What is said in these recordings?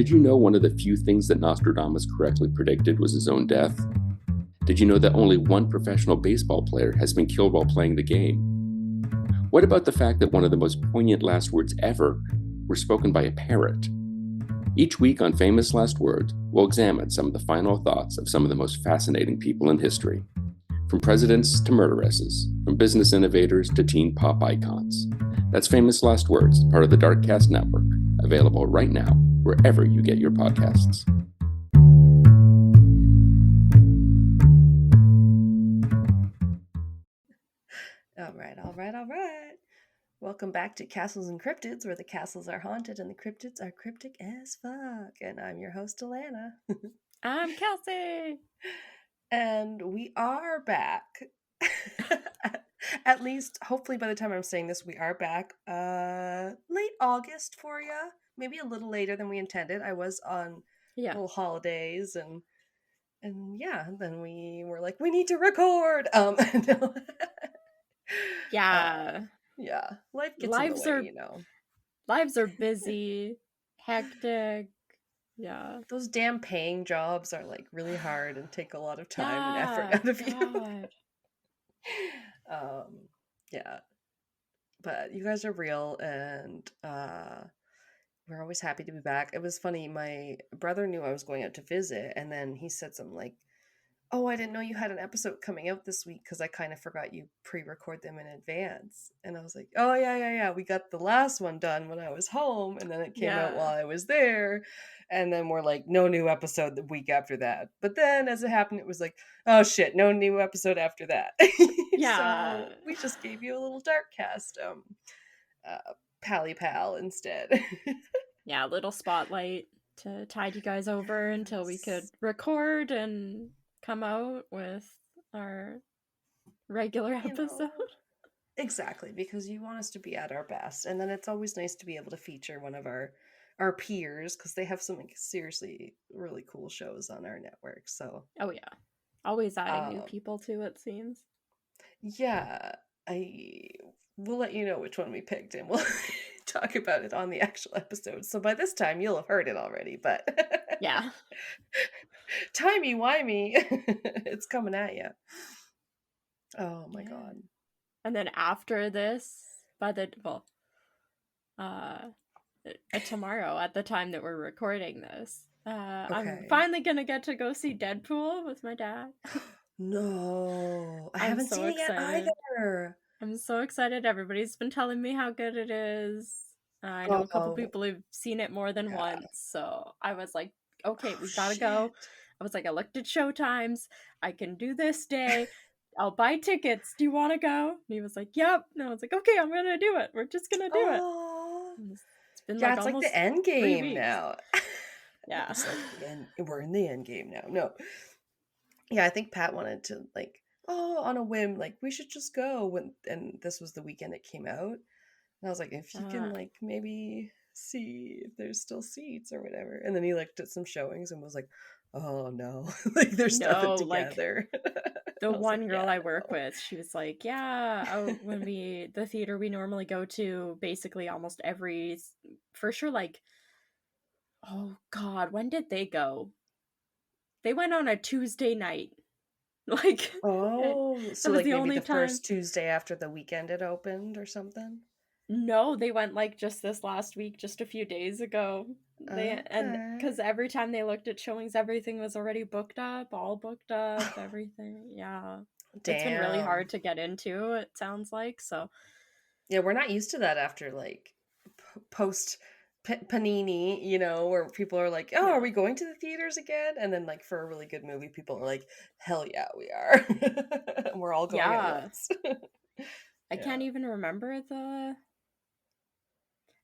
Did you know one of the few things that Nostradamus correctly predicted was his own death? Did you know that only one professional baseball player has been killed while playing the game? What about the fact that one of the most poignant last words ever were spoken by a parrot? Each week on Famous Last Words, we'll examine some of the final thoughts of some of the most fascinating people in history. From presidents to murderesses, from business innovators to teen pop icons. That's Famous Last Words, part of the Darkcast network, available right now wherever you get your podcasts. All right. Welcome back to Castles and Cryptids, where the castles are haunted and the cryptids are cryptic as fuck. And I'm your host, Alanna. I'm Kelsey. And we are back. At least, hopefully by the time I'm saying this, we are back. Late August for you. Maybe a little later than we intended. I was on little holidays and yeah, then we were like, we need to record. No. Yeah. Life gets in the way, you know. Lives are busy, hectic. Yeah. Those damn paying jobs are like really hard and take a lot of time and effort out of you. Yeah. But you guys are real and we're always happy to be back. It was funny, my brother knew I was going out to visit and then he said something like, oh, I didn't know you had an episode coming out this week because I kind of forgot you pre-record them in advance. And I was like, oh, yeah. We got the last one done when I was home. And then it came out while I was there. And then we're like, no new episode the week after that. But then as it happened, it was like, oh, shit, no new episode after that. Yeah. So we just gave you a little Darkcast pally pal instead. Yeah, a little spotlight to tide you guys over until we could record and come out with our regular episode. Exactly, because you want us to be at our best, and then it's always nice to be able to feature one of our peers because they have some seriously really cool shows on our network. So always adding new people to it seems. I will let you know which one we picked and we'll talk about it on the actual episode. So by this time you'll have heard it already, but yeah. Timey-wimey, it's coming at you. Oh my god. And then after this, tomorrow at the time that we're recording this, I'm finally gonna get to go see Deadpool with my dad. No, I haven't seen it yet either. I'm so excited. Everybody's been telling me how good it is. I know a couple people who've seen it more than once, so I was like, okay, we gotta go. I was like, I looked at showtimes. I can do this day. I'll buy tickets. Do you want to go? And he was like, yep. And I was like, okay, I'm gonna do it. We're just gonna do it. It's been it's like the end game now. Yeah. It's like we're in the end game now. No. Yeah, I think Pat wanted to on a whim, we should just go and this was the weekend it came out. And I was like, if you can maybe see if there's still seats or whatever. And then he looked at some showings and was like, oh no, there's nothing together. The one girl I work with, she was like, when the theater we normally go to basically almost for sure, oh god, when did they go? They went on a Tuesday night. So maybe the first Tuesday after the weekend it opened or something? No, they went just this last week, just a few days ago. And because every time they looked at showings, everything was already all booked up, everything. Yeah. Damn. It's been really hard to get into, it sounds like, so. Yeah, we're not used to that after post Panini, where people are like, oh, are we going to the theaters again? And then for a really good movie, people are like, hell yeah, we are. We're all going at once. I can't even remember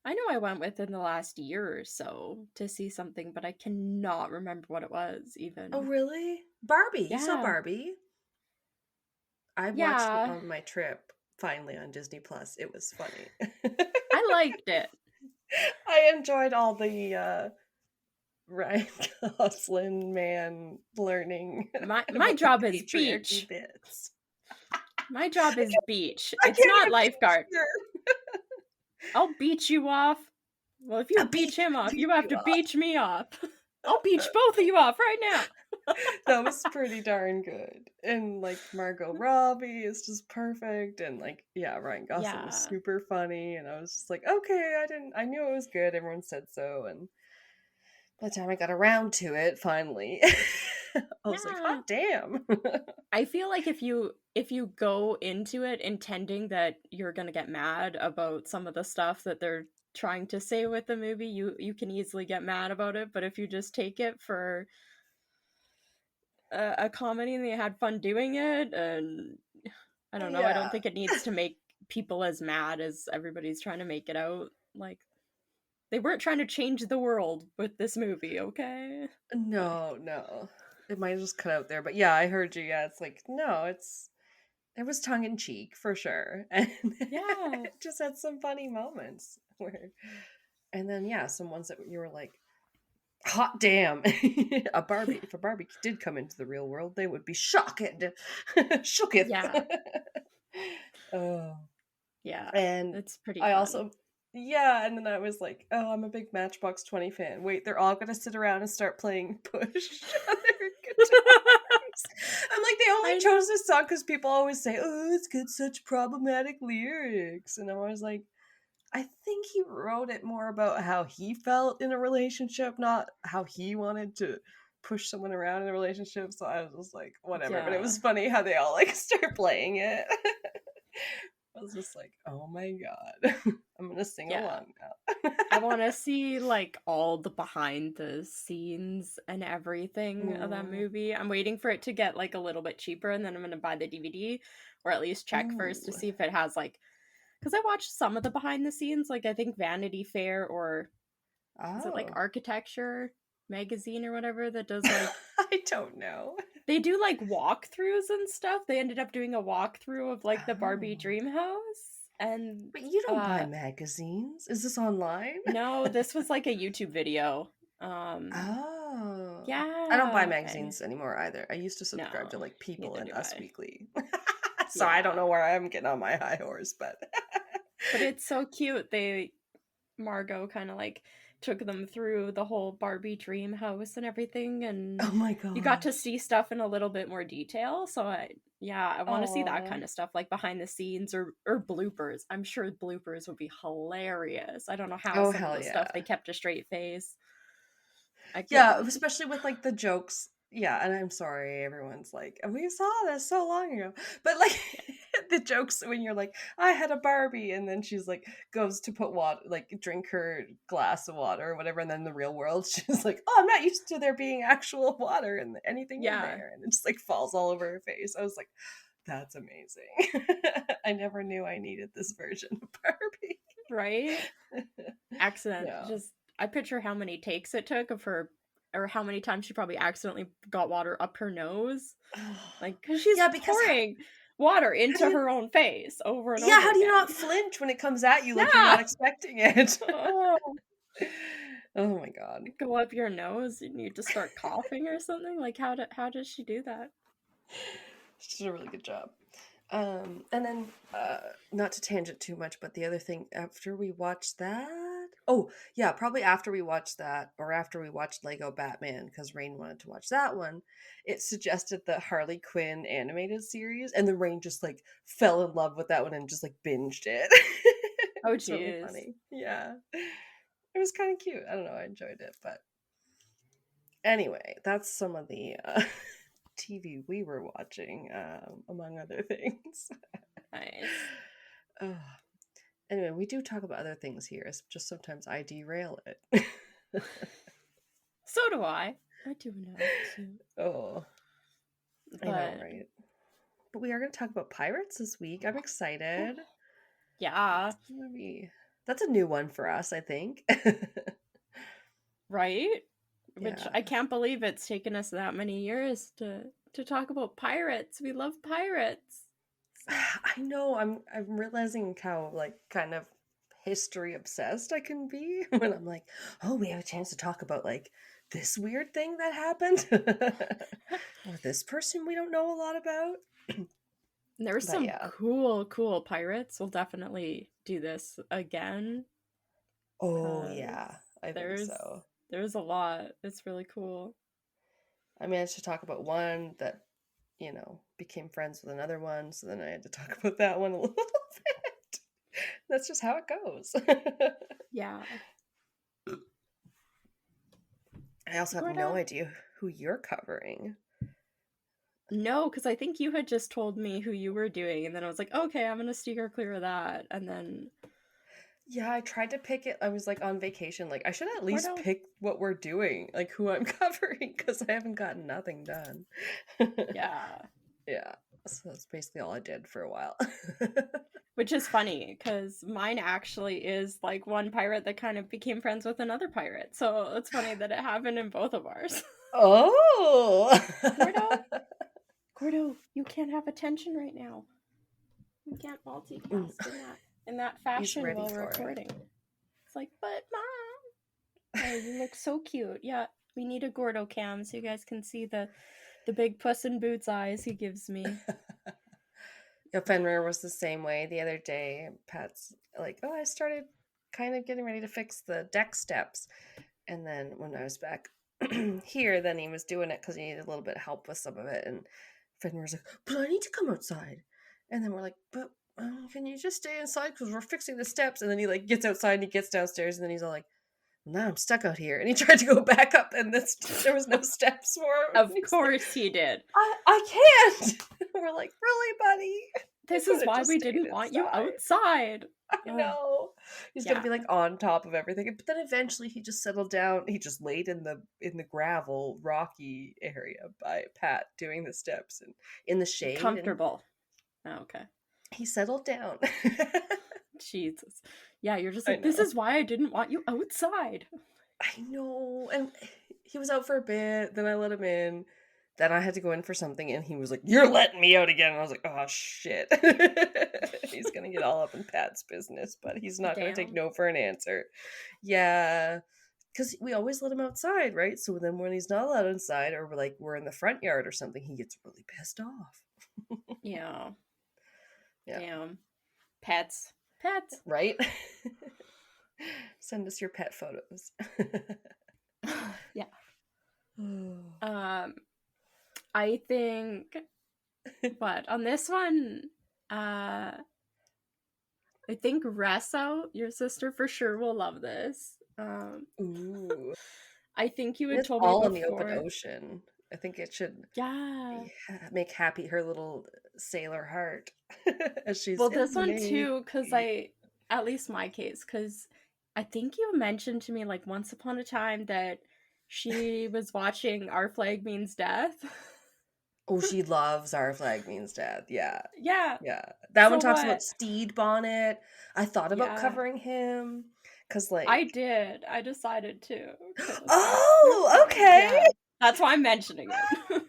I know I went within the last year or so to see something, but I cannot remember what it was even. Oh, really? Barbie. You saw Barbie? I watched it on my trip, finally, on Disney Plus. It was funny. I liked it. I enjoyed all the Ryan Gosling man learning. My job is beach. Bits. My job is beach. It's not lifeguard. I'll beat you off. Well, if you beach him off, you have to beach me off. I'll beach both of you off right now. That was pretty darn good. And like Margot Robbie is just perfect, and like Ryan Gosling was super funny, and I was just like, okay, I knew it was good. Everyone said so, and by the time I got around to it, finally, I was like, hot damn. I feel like if you go into it intending that you're gonna get mad about some of the stuff that they're trying to say with the movie, you can easily get mad about it. But if you just take it for a comedy and they had fun doing it, and I don't know, I don't think it needs to make people as mad as everybody's trying to make it out. Like, they weren't trying to change the world with this movie, okay? No. It might have just cut out there, but yeah, I heard you. Yeah, it's like, no, it was tongue in cheek for sure. And it just had some funny moments where, and then some ones that you were like, hot damn. If a Barbie did come into the real world, they would be shooketh. Yeah. Oh. Yeah. And it's pretty I fun. also and then I was like, oh, I'm a big Matchbox 20 fan. Wait, they're all gonna sit around and start playing Push on their guitars. I'm like, they only chose this song because people always say, oh, it's got such problematic lyrics. And I was like, I think he wrote it more about how he felt in a relationship, not how he wanted to push someone around in a relationship. So I was just like, whatever. But it was funny how they all like start playing it. I was just like, oh my god. I'm gonna sing along now. I want to see like all the behind the scenes and everything of that movie. I'm waiting for it to get like a little bit cheaper, and then I'm gonna buy the DVD, or at least check first to see if it has like, because I watched some of the behind the scenes, like I think Vanity Fair or is it like Architecture Magazine or whatever that does like I don't know. They do like walkthroughs and stuff. They ended up doing a walkthrough of like the Barbie dream house. And but you don't buy magazines. Is this online? No, this was like a YouTube video. Yeah. I don't buy magazines anymore either. I used to subscribe to like People and Us Weekly. So I don't know where I'm getting on my high horse, but it's so cute. Margot kind of like took them through the whole Barbie dream house and everything, and oh my god, you got to see stuff in a little bit more detail. So I want to see that kind of stuff, like behind the scenes or bloopers. I'm sure bloopers would be hilarious. I don't know how some of the stuff they kept a straight face. Especially with like the jokes. Yeah, and I'm sorry, everyone's like, we saw this so long ago. But like the jokes when you're like, I had a Barbie, and then she's like goes to put water, like drink her glass of water or whatever, and then in the real world she's like, oh, I'm not used to there being actual water and anything in there, and it just like falls all over her face. I was like, that's amazing. I never knew I needed this version of Barbie. Right? Accident. Just I picture how many takes it took of her, or how many times she probably accidentally got water up her nose. Like, because she's pouring water into her own face over and over how do you not flinch when it comes at you like you're not expecting it? Oh my god. Go up your nose and you just start coughing or something? Like, how does she do that? She did a really good job. And then, not to tangent too much, but the other thing, after we watched that, probably after we watched that, or after we watched Lego Batman, because Rain wanted to watch that one, it suggested the Harley Quinn animated series, and then Rain just like fell in love with that one and just like binged it. Oh, it's really funny. Yeah, it was kind of cute. I don't know, I enjoyed it. But anyway, that's some of the TV we were watching, among other things. Nice. Anyway, we do talk about other things here. It's just sometimes I derail it. So do I. I do know too. Oh, I know, right? But we are going to talk about pirates this week. I'm excited. Yeah. That's a new one for us, I think. Right? Which I can't believe it's taken us that many years to talk about pirates. We love pirates. I know. I'm realizing how like kind of history obsessed I can be when I'm like, oh, we have a chance to talk about like this weird thing that happened, or this person we don't know a lot about. There were some cool pirates. We'll definitely do this again. Oh, 'cause yeah. I think so. there's a lot. It's really cool. I managed to talk about one that, became friends with another one, so then I had to talk about that one a little bit. That's just how it goes. Yeah. I also have no Gordo? idea who you're covering. No, because I think you had just told me who you were doing, and then I was like, okay, I'm gonna steer clear of that. And then Yeah, I tried to pick it. I was like on vacation. Like, I should at least Gordo? pick what we're doing, like who I'm covering, because I haven't gotten nothing done. Yeah. Yeah. So that's basically all I did for a while. Which is funny, because mine actually is like one pirate that kind of became friends with another pirate. So it's funny that it happened in both of ours. Oh! Gordo, you can't have attention right now. You can't multitask in that fashion ready while for it. recording. It's like, but Mom! Oh, you look so cute. Yeah, we need a Gordo cam so you guys can see the big Puss in Boots eyes he gives me. Yeah, Fenrir was the same way the other day. Pat's like, oh, I started kind of getting ready to fix the deck steps. And then when I was back here, then he was doing it because he needed a little bit of help with some of it. And Fenrir was like, but I need to come outside. And then we're like, but can you just stay inside because we're fixing the steps? And then he like gets outside and he gets downstairs and then he's all like, now I'm stuck out here. And he tried to go back up and there was no steps for him. Of course he did. I can't. We're like, really, buddy? This is why we didn't want you outside. I know. He's gonna be like on top of everything. But then eventually he just settled down. He just laid in the gravel, rocky area by Pat doing the steps and in the shade. Comfortable. Oh, okay. He settled down. Jesus. Yeah, you're just like, this is why I didn't want you outside. I know. And he was out for a bit, then I let him in. Then I had to go in for something, and he was like, you're letting me out again. And I was like, oh, shit. He's going to get all up in Pat's business, but he's not going to take no for an answer. Yeah. Because we always let him outside, right? So then when he's not allowed inside, or we're in the front yard or something, he gets really pissed off. Yeah. Yeah. Damn. Pets. Right? Send us your pet photos. Yeah. I think, but on this one, I think Resso, your sister, for sure will love this. Ooh. I think you had it's told me all before. In the open ocean. I think it should make happy her little sailor heart as she's this one too, because at least my case, because I think you mentioned to me like once upon a time that she was watching Our Flag Means Death. Oh, she loves Our Flag Means Death. Yeah. Yeah. That one talks about Stede Bonnet. I thought about covering him because, like, I did. I decided to. Oh, okay. Yeah. That's why I'm mentioning it.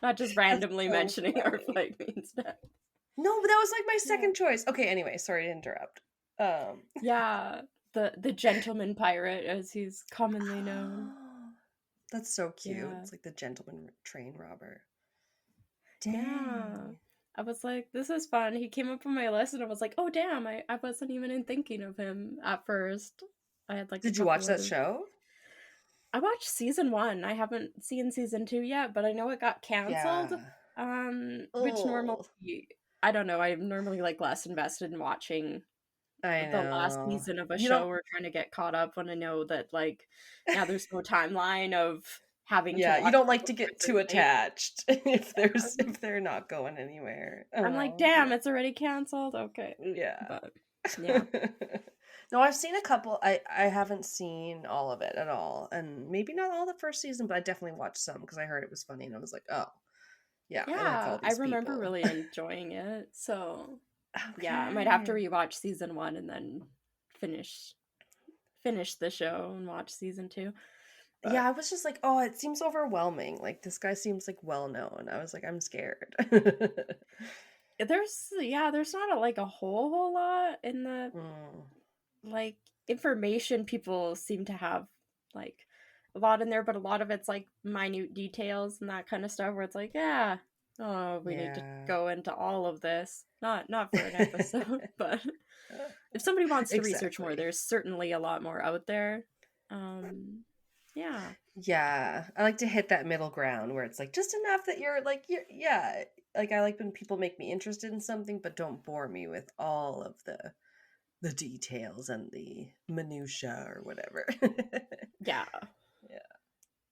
Not just randomly mentioning Our Flag Means Death. No, but that was like my second choice. Okay, anyway, sorry to interrupt. Yeah, the gentleman pirate, as he's commonly known. That's so cute. Yeah. It's like the gentleman train robber. Dang. Yeah. I was like, this is fun. He came up on my list and I was like, oh damn, I wasn't even thinking of him at first. I had like Did you watch that show? I watched season 1. I haven't seen season 2 yet, but I know it got canceled. Yeah. Which normally, I don't know, I'm normally like less invested in watching the last season of a show or trying to get caught up when I know that like now there's no timeline of having to watch. You don't like to get too attached if they're not going anywhere. I'm like, damn, it's already canceled. Okay. Yeah. But yeah. No, I've seen a couple. I haven't seen all of it at all, and maybe not all the first season, but I definitely watched some because I heard it was funny, and I was like, oh, yeah. Yeah, I remember really enjoying it. So yeah, I might have to rewatch season 1 and then finish the show and watch season 2. But yeah, I was just like, oh, it seems overwhelming. Like this guy seems like well known. I was like, I'm scared. There's not a whole lot in the like information people seem to have like a lot in there, but a lot of it's like minute details and that kind of stuff where it's like, we need to go into all of this. not for an episode, but if somebody wants to research more, there's certainly a lot more out there. Yeah. Yeah, I like to hit that middle ground where it's like just enough that you're yeah. Like I like when people make me interested in something, but don't bore me with all of the details and the minutia or whatever. Yeah.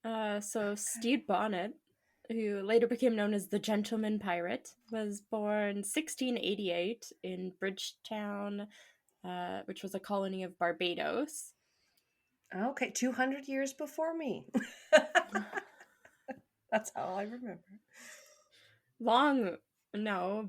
Yeah. So Stede Bonnet, who later became known as the Gentleman Pirate, was born 1688 in Bridgetown, which was a colony of Barbados. Okay, 200 years before me. That's how I remember.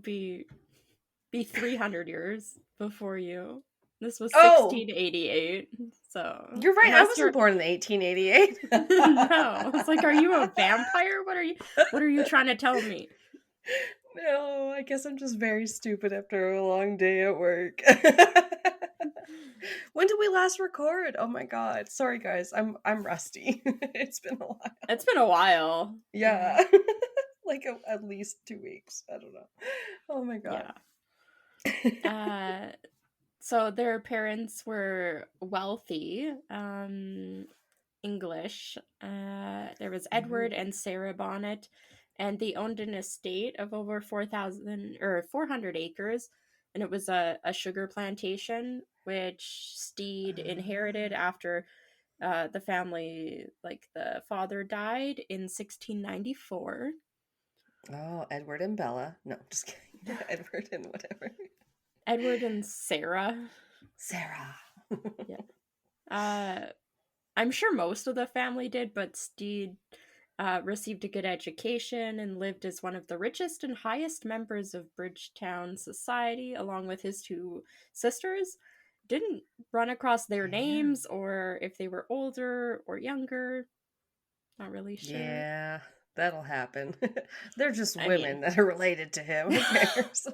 Be 300 years before you. This was 1688, so... You're right, I wasn't born in 1888. No, it's like, are you a vampire? What are you trying to tell me? No, I guess I'm just very stupid after a long day at work. When did we last record? Oh my god. Sorry guys, I'm rusty. It's been a while. Yeah. Like at least 2 weeks. I don't know. Oh my god. Yeah. So their parents were wealthy, English. There was Edward and Sarah Bonnet, and they owned an estate of over 400 acres, and it was a sugar plantation, which Stede inherited after the family, like the father died in 1694. Oh, Edward and Bella. No, just kidding. Edward and whatever. Edward and Sarah. Yeah. I'm sure most of the family did, but Stede received a good education and lived as one of the richest and highest members of Bridgetown society, along with his 2 sisters. Didn't run across their names or if they were older or younger. Not really sure. Yeah, that'll happen. They're just women that are related to him. Who cares?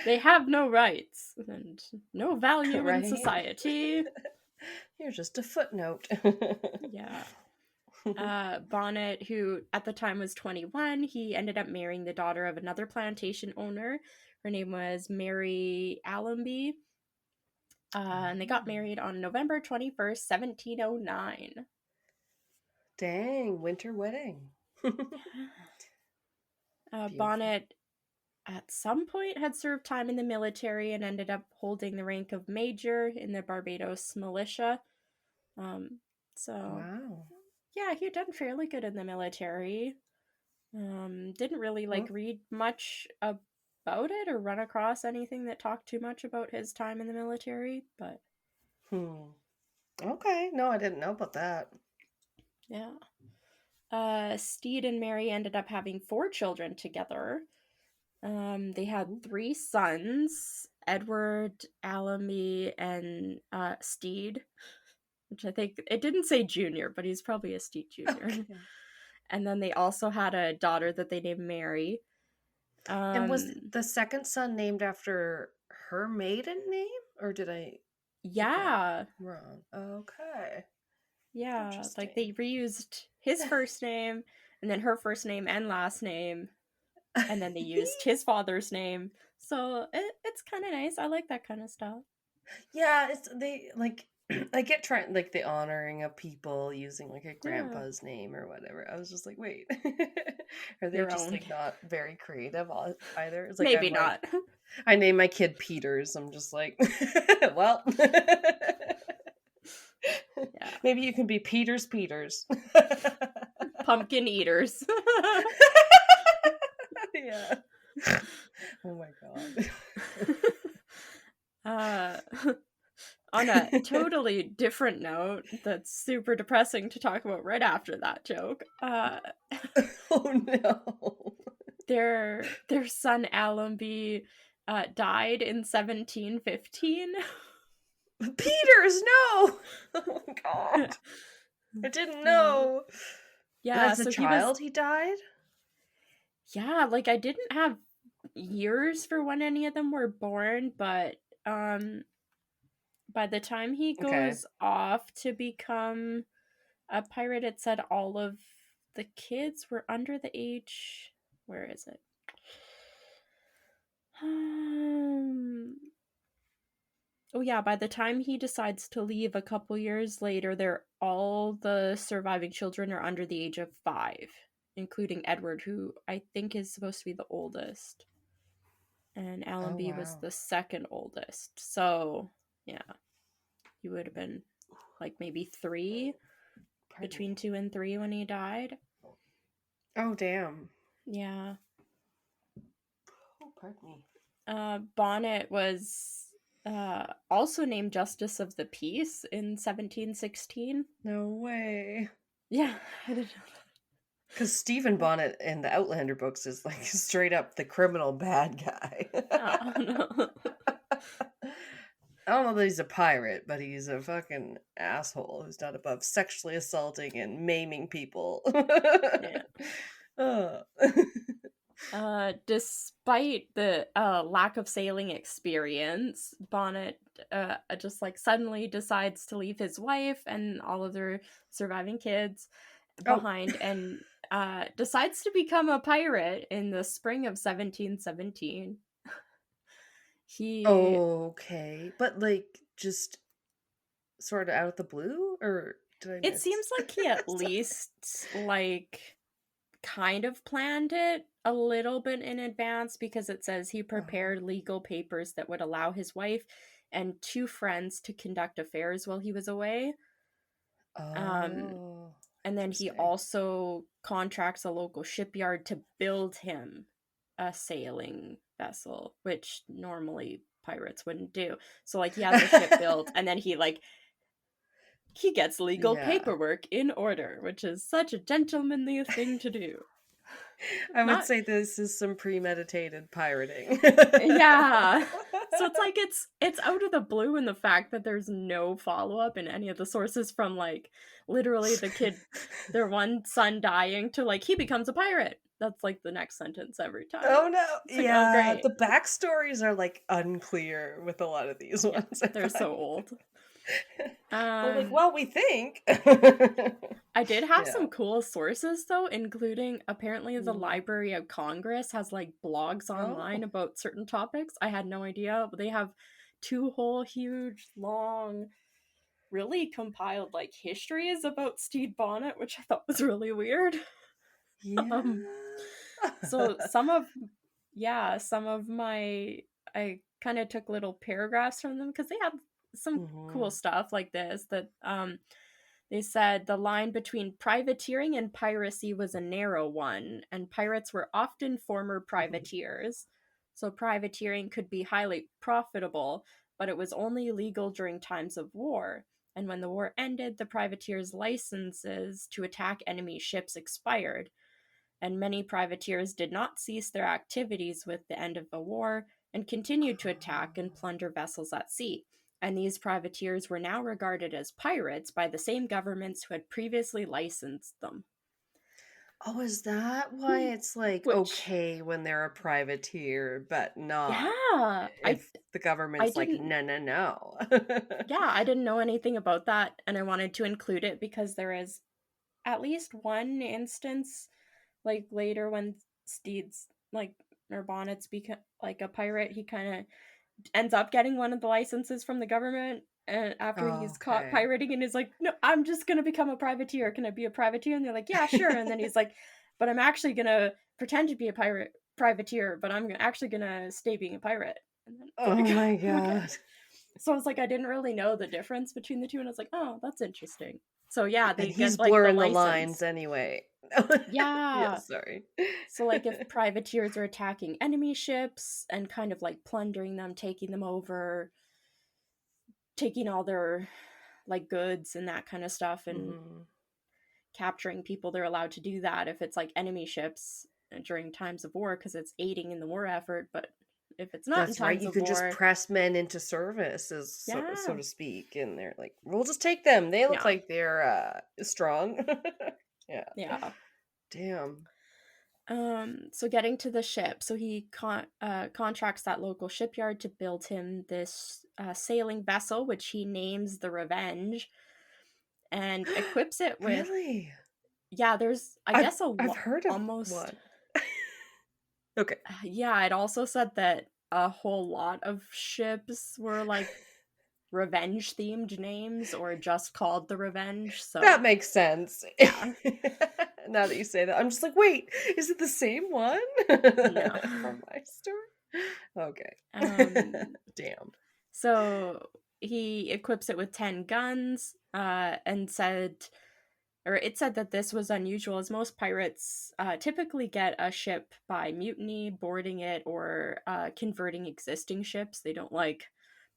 They have no rights and no value in society. You're just a footnote. Yeah. Bonnet, who at the time was 21, he ended up marrying the daughter of another plantation owner. Her name was Mary Allenby. And they got married on November 21st, 1709. Dang, winter wedding. Bonnet, at some point, had served time in the military and ended up holding the rank of major in the Barbados militia. Wow. Yeah, he'd done fairly good in the military. Didn't really read much about it or run across anything that talked too much about his time in the military, but okay, no, I didn't know about that. Yeah. Stede and Mary ended up having 4 children together. They had 3 sons, Edward, Allenby, and Stede, which I think, it didn't say junior, but he's probably a Stede junior. Okay. And then they also had a daughter that they named Mary. And was the second son named after her maiden name? Or did I... Yeah. Wrong. Okay. Yeah, like they reused his first name, and then her first name and last name, and then they used his father's name. So it's kind of nice. I like that kind of stuff. Yeah, I get trying the honoring of people using a grandpa's name or whatever. I was just like, wait, are they just not very creative either? It's like, maybe not. I name my kid Peters. I'm just like, well, yeah. Maybe you can be Peters. Pumpkin eaters. Yeah. Oh my god. On a totally different note that's super depressing to talk about right after that joke. Oh no. Their son Allenby died in 1715. Peters, no! Oh god. I didn't know. Yeah, as a child he died? Yeah, I didn't have years for when any of them were born, but by the time he goes off to become a pirate, it said all of the kids were under the age... Where is it? Oh yeah, by the time he decides to leave a couple years later, all the surviving children are under the age of 5, including Edward, who I think is supposed to be the oldest. And Allenby was the second oldest. So, yeah. He would have been like maybe 3, between 2 and 3 when he died. Oh, damn. Yeah. Oh, pardon me. Bonnet was also named Justice of the Peace in 1716. No way. Yeah, I didn't know that. Because Stephen Bonnet in the Outlander books is like straight up the criminal bad guy. Oh, no. I don't know that he's a pirate, but he's a fucking asshole who's not above sexually assaulting and maiming people. Yeah. Despite the lack of sailing experience, Bonnet just like suddenly decides to leave his wife and all of their surviving kids behind and decides to become a pirate in the spring of 1717. Okay, but like just sort of out of the blue, or did I miss? It seems like he at least like kind of planned it a little bit in advance, because it says he prepared legal papers that would allow his wife and 2 friends to conduct affairs while he was away. And then he also contracts a local shipyard to build him a sailing vessel, which normally pirates wouldn't do. So like he has a ship built, and then he gets legal paperwork in order, which is such a gentlemanly thing to do. I would say this is some premeditated pirating. Yeah. So it's like it's out of the blue in the fact that there's no follow-up in any of the sources, from like literally the kid, their one son dying, to like he becomes a pirate. That's like the next sentence every time. Oh no. Like, yeah. The backstories are like unclear with a lot of these ones. They're so old. Like, well, we think. I did have some cool sources though, including apparently the Library of Congress has like blogs online about certain topics. I had no idea. They have 2 whole huge long, really compiled like histories about Stede Bonnet, which I thought was really weird. Yeah. So some of my, I kind of took little paragraphs from them because they had some cool stuff like this, that they said the line between privateering and piracy was a narrow one, and pirates were often former privateers. So privateering could be highly profitable, but it was only legal during times of war. And when the war ended, the privateers' licenses to attack enemy ships expired. And many privateers did not cease their activities with the end of the war and continued to attack and plunder vessels at sea. And these privateers were now regarded as pirates by the same governments who had previously licensed them. Oh, is that why it's like okay when they're a privateer, but not if the government's like, no. Yeah, I didn't know anything about that, and I wanted to include it because there is at least one instance, like later when Stede's like, or Bonnet's become like a pirate, he kind of ends up getting one of the licenses from the government, and after he's caught pirating, and is like, no, I'm just gonna become a privateer. Can I be a privateer? And they're like, yeah, sure. And then he's like, but I'm actually gonna pretend to be a privateer, but I'm actually gonna stay being a pirate. And then, my god. Okay. So I was like, I didn't really know the difference between the two, and I was like, oh, that's interesting. So yeah, he's get, like, blurring the lines anyway. Yeah. Sorry. So like if privateers are attacking enemy ships and kind of like plundering them, taking them over, taking all their like goods and that kind of stuff, and capturing people, they're allowed to do that if it's like enemy ships during times of war, because it's aiding in the war effort. But if it's not, that's in times right, you of can war, just press men into service, so to speak, and they're like, we'll just take them. They look like they're strong. Yeah. Damn. So getting to the ship, so he contracts that local shipyard to build him this sailing vessel, which he names the Revenge, and equips it with. Really? Yeah, there's I've heard of almost one. Okay. Yeah, it also said that a whole lot of ships were like revenge themed names or just called the Revenge. So that makes sense. yeah. Now that you say that, I'm just like, wait, is it the same one? No. From my story? Okay. Damn. So he equips it with 10 guns, and said, or it said that this was unusual, as most pirates typically get a ship by mutiny, boarding it, or converting existing ships. They don't like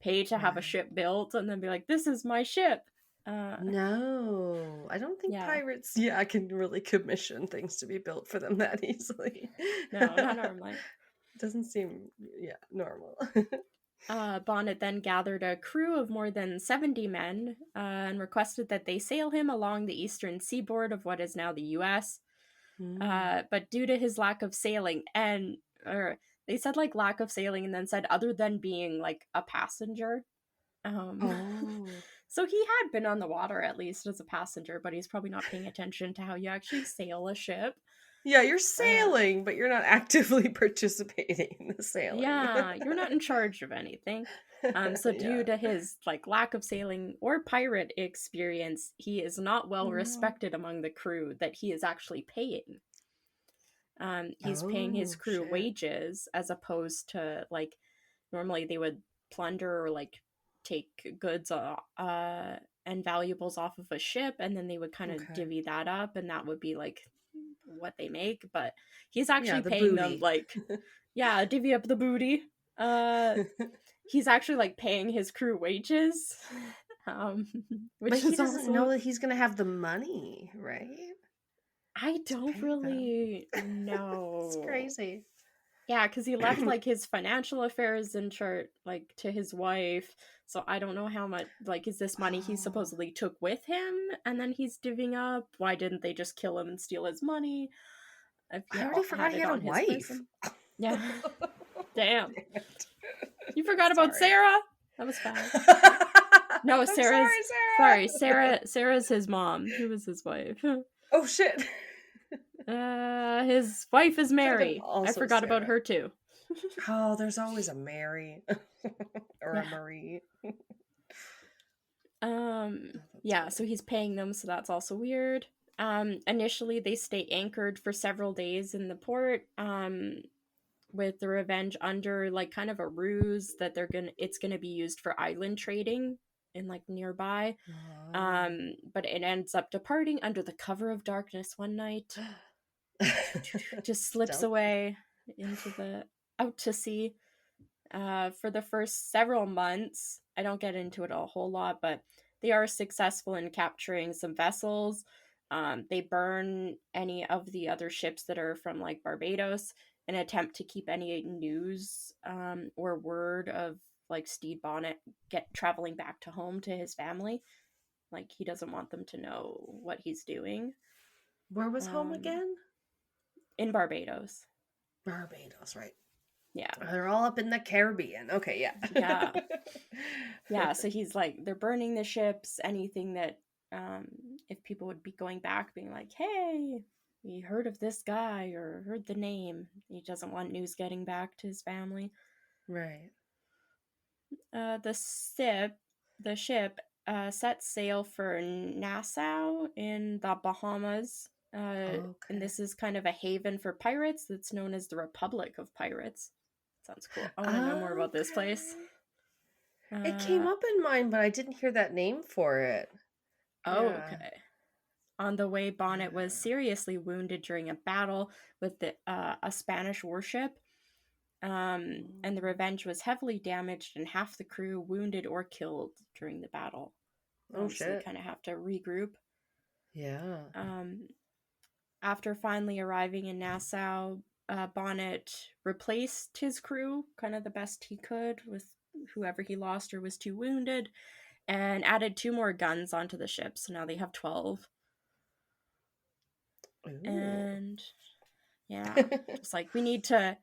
pay to have a ship built and then be like, this is my ship. No, I don't think pirates, can really commission things to be built for them that easily. No, not normally. Doesn't seem, normal. Bonnet then gathered a crew of more than 70 men and requested that they sail him along the eastern seaboard of what is now the U.S. But due to his lack of sailing, they said like lack of sailing and then said other than being like a passenger. So he had been on the water at least as a passenger, but he's probably not paying attention to how you actually sail a ship. Yeah, you're sailing, but you're not actively participating in the sailing. Yeah, you're not in charge of anything. So due to his like lack of sailing or pirate experience, he is not well respected among the crew that he is actually paying. He's paying his crew wages as opposed to like normally they would plunder or like take goods and valuables off of a ship, and then they would kind of divvy that up, and that would be like what they make. But he's actually paying them like divvy up the booty. He's actually like paying his crew wages, which but he doesn't know that he's gonna have the money, right? I don't really know. It's crazy. Yeah, because he left like his financial affairs in chart like to his wife. So I don't know how much like is this money he supposedly took with him and then he's divvying up. Why didn't they just kill him and steal his money? I already forgot he had a wife. Yeah. Damn. You forgot about Sarah? That was fast. No, Sarah's his mom. Who was his wife? Oh shit. His wife is Mary. I forgot Sarah. About her too. Oh, there's always a Mary or a Marie. So he's paying them, so that's also weird. Initially they stay anchored for several days in the port, with the Revenge under like kind of a ruse that it's gonna be used for island trading in like nearby. But it ends up departing under the cover of darkness one night. Just slips away into out to sea. For the first several months, I don't get into it a whole lot, but they are successful in capturing some vessels. They burn any of the other ships that are from like Barbados and attempt to keep any news or word of like Stede Bonnet traveling back to home to his family. Like he doesn't want them to know what he's doing. Where was home again? In Barbados. Barbados, right. Yeah. They're all up in the Caribbean. Okay, yeah. Yeah, so he's like, they're burning the ships, anything that, if people would be going back, being like, hey, we heard of this guy, or heard the name. He doesn't want news getting back to his family. Right. The ship sets sail for Nassau in the Bahamas. And this is kind of a haven for pirates that's known as the Republic of Pirates. Sounds cool. I want to know more about this place. It came up in mine, but I didn't hear that name for it. Oh, okay. On the way, Bonnet was seriously wounded during a battle with a Spanish warship. And the Revenge was heavily damaged and half the crew wounded or killed during the battle. Oh, shit. So they kind of have to regroup. Yeah. After finally arriving in Nassau, Bonnet replaced his crew kind of the best he could with whoever he lost or was too wounded, and added 2 more guns onto the ship. So now they have 12. Ooh. And yeah, it's like we need to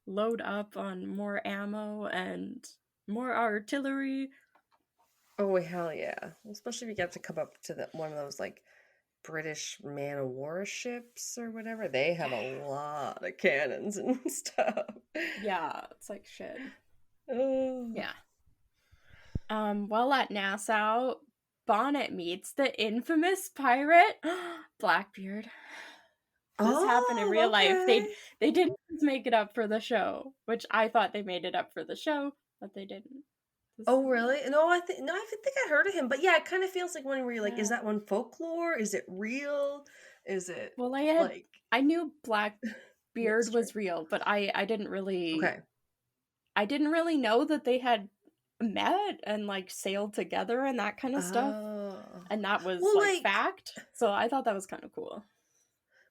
load up on more ammo and more artillery. Oh hell yeah! Especially if you get to come up to one of those like British man-of-war ships or whatever. They have a lot of cannons and stuff. Yeah, it's like shit. Oh. Yeah. While at Nassau, Bonnet meets the infamous pirate Blackbeard. This happened in real life. Okay. They didn't make it up for the show, which I thought they made it up for the show, but they didn't. Oh, really? No, I think I heard of him, but yeah, it kind of feels like one where you're like, is Yeah. that one folklore? Is it real? Is it Well, like I knew Blackbeard mixture? was real, but I didn't really Okay. I didn't really know that they had met and like sailed together and that kind of stuff. Oh. And that was Well, like like, fact. So I thought that was kind of cool.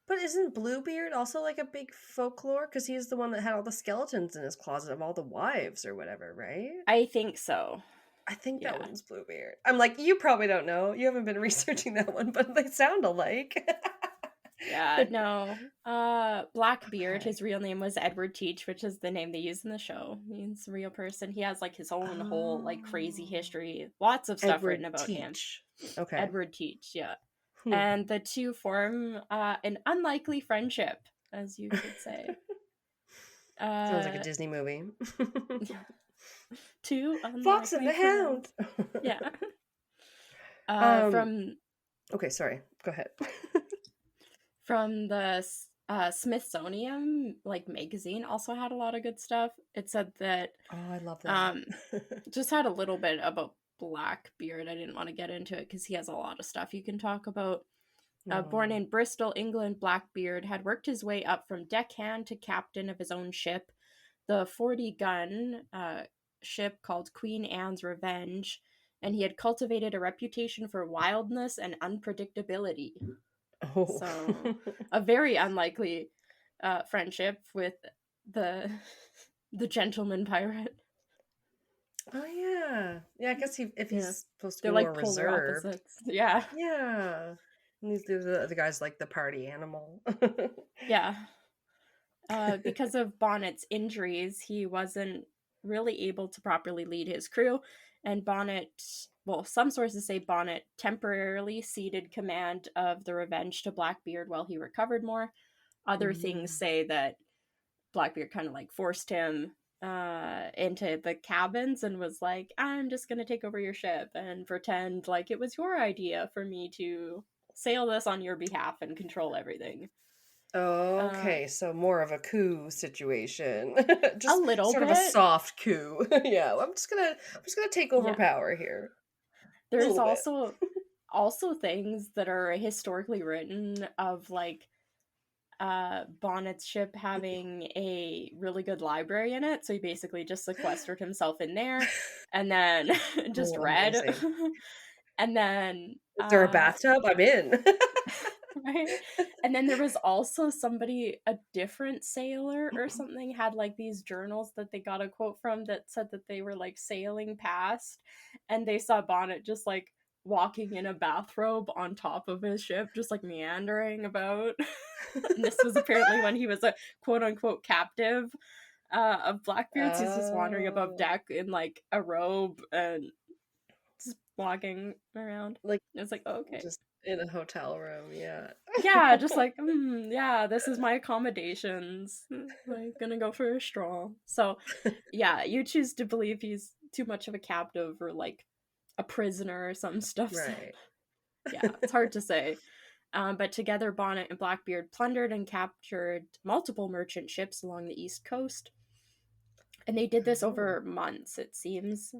but isn't Bluebeard also like a big folklore? Because he's the one that had all the skeletons in his closet of all the wives or whatever, right? I think so. I think that Yeah. one's Bluebeard. I'm like, you probably don't know. You haven't been researching that one, but they sound alike. Yeah, no. Blackbeard, Okay. his real name was Edward Teach, which is the name they use in the show. He's a real person. He has like his own whole like crazy Oh. history. Lots of stuff written Edward about him. Teach. Okay. Edward Teach, yeah. Hmm. And the two form an unlikely friendship, as you could say. Sounds like a Disney movie. Two unlikely Fox and the friends. Hound. Yeah. From Okay, sorry. Go ahead. from the Smithsonian like magazine also had a lot of good stuff. It said that Oh, I love that. just had a little bit about Blackbeard. I didn't want to get into it because he has a lot of stuff you can talk about. Born in Bristol, England, Blackbeard had worked his way up from deckhand to captain of his own ship, the 40-gun ship called Queen Anne's Revenge, and he had cultivated a reputation for wildness and unpredictability. Oh. So, a very unlikely friendship with the gentleman pirate. Oh yeah, yeah. I guess if he's Yeah. supposed to They're be like more polar reserved, opposites. Yeah. yeah. And these the guys like the party animal. Yeah. Because of Bonnet's injuries, he wasn't really able to properly lead his crew, and Bonnet, well, some sources say Bonnet temporarily ceded command of the Revenge to Blackbeard while he recovered more. Other things say that Blackbeard kind of like forced him into the cabins and was like, I'm just gonna take over your ship and pretend like it was your idea for me to sail this on your behalf and control everything. Okay, so more of a coup situation. A Just little sort of bit. a soft coup. Yeah, I'm just gonna take over Yeah. power here. There's Little bit. also things that are historically written of like Bonnet's ship having a really good library in it, so he basically just sequestered himself in there and then just Oh, read. amazing. And then Is there a bathtub? I'm in. right? And then there was also somebody, a different sailor or something, had like these journals that they got a quote from that said that they were like sailing past and they saw Bonnet just like walking in a bathrobe on top of his ship, just like meandering about. And this was apparently when he was a quote unquote captive of Blackbeard's. He's just wandering above deck in like a robe and just walking around. Like, it's like, oh, okay. Just in a hotel room, yeah. Yeah, just like, yeah, this is my accommodations. Like, gonna go for a stroll. So, yeah, you choose to believe he's too much of a captive or like a prisoner or some stuff. Right. Yeah, it's hard to say. But together, Bonnet and Blackbeard plundered and captured multiple merchant ships along the east coast. And they did this over months, it seems.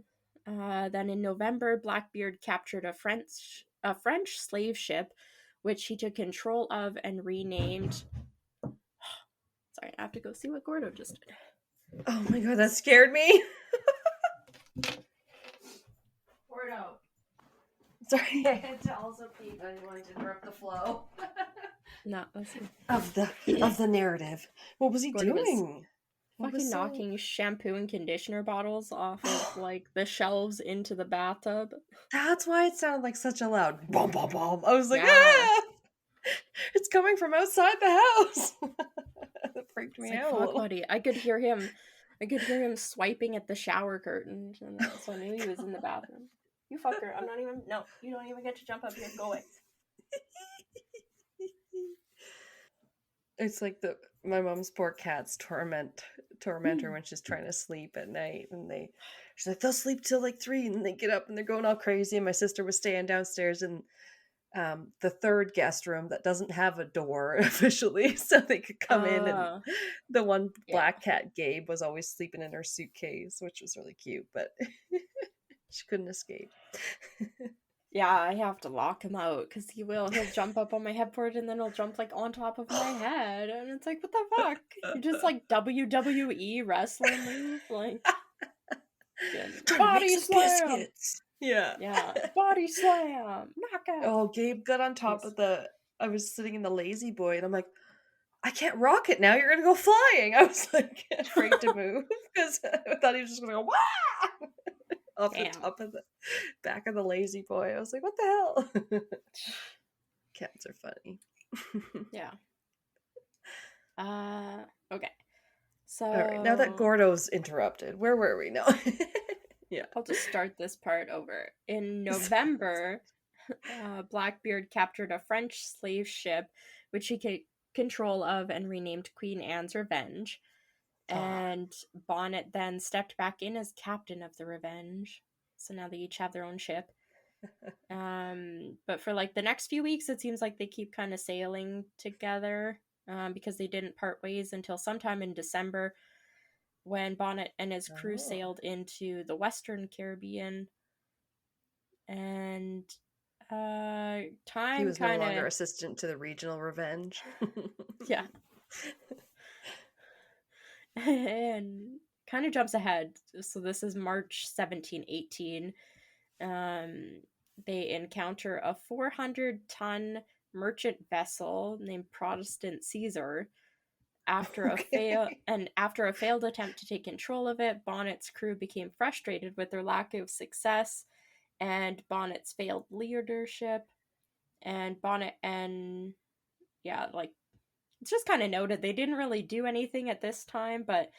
Then in November, Blackbeard captured a French slave ship, which he took control of and renamed. Sorry, I have to go see what Gordo just did. Oh my god, that scared me. Gordo. Sorry, I had to also pee, but I didn't want to interrupt the flow. No, that's of the narrative. What was he Gordo was doing? fucking knocking shampoo and conditioner bottles off of like the shelves into the bathtub. That's why it sounded like such a loud bomb bomb bomb. I was like, Yeah. ah! It's coming from outside the house. That freaked me It's like, out. fuck, buddy. I could hear him swiping at the shower curtain, and so I knew he was in the bathroom. You fucker! No, you don't even get to jump up here. Go away. It's like my mom's poor cats torment her when she's trying to sleep at night, and she's like, they'll sleep till like 3, and they get up and they're going all crazy. And my sister was staying downstairs in the third guest room that doesn't have a door officially, so they could come in. And the one black cat, Gabe, was always sleeping in her suitcase, which was really cute, but she couldn't escape. Yeah, I have to lock him out because he'll jump up on my headboard and then he'll jump like on top of my head, and it's like, what the fuck? You just like WWE wrestling move, like body slam. Biscuits. Yeah, body slam, knockout. Oh, Gabe got on top of I was sitting in the lazy boy, and I'm like, I can't rock it now. You're gonna go flying. I was like afraid to move because I thought he was just gonna go wah! Off the top of the back of the lazy boy. I was like, what the hell? Cats are funny. Yeah. Okay. So all right, now that Gordo's interrupted, where were we now? Yeah. I'll just start this part over. In November, Blackbeard captured a French slave ship, which he took control of and renamed Queen Anne's Revenge. And Bonnet then stepped back in as captain of the Revenge. So now they each have their own ship. But for like the next few weeks, it seems like they keep kind of sailing together because they didn't part ways until sometime in December when Bonnet and his crew sailed into the Western Caribbean. And time he was no longer assistant to the regional Revenge. Yeah. And kind of jumps ahead. So this is March 1718. They encounter a 400-ton merchant vessel named Protestant Caesar. After a failed attempt to take control of it, Bonnet's crew became frustrated with their lack of success and Bonnet's failed leadership. And Bonnet and it's just kind of noted they didn't really do anything at this time, but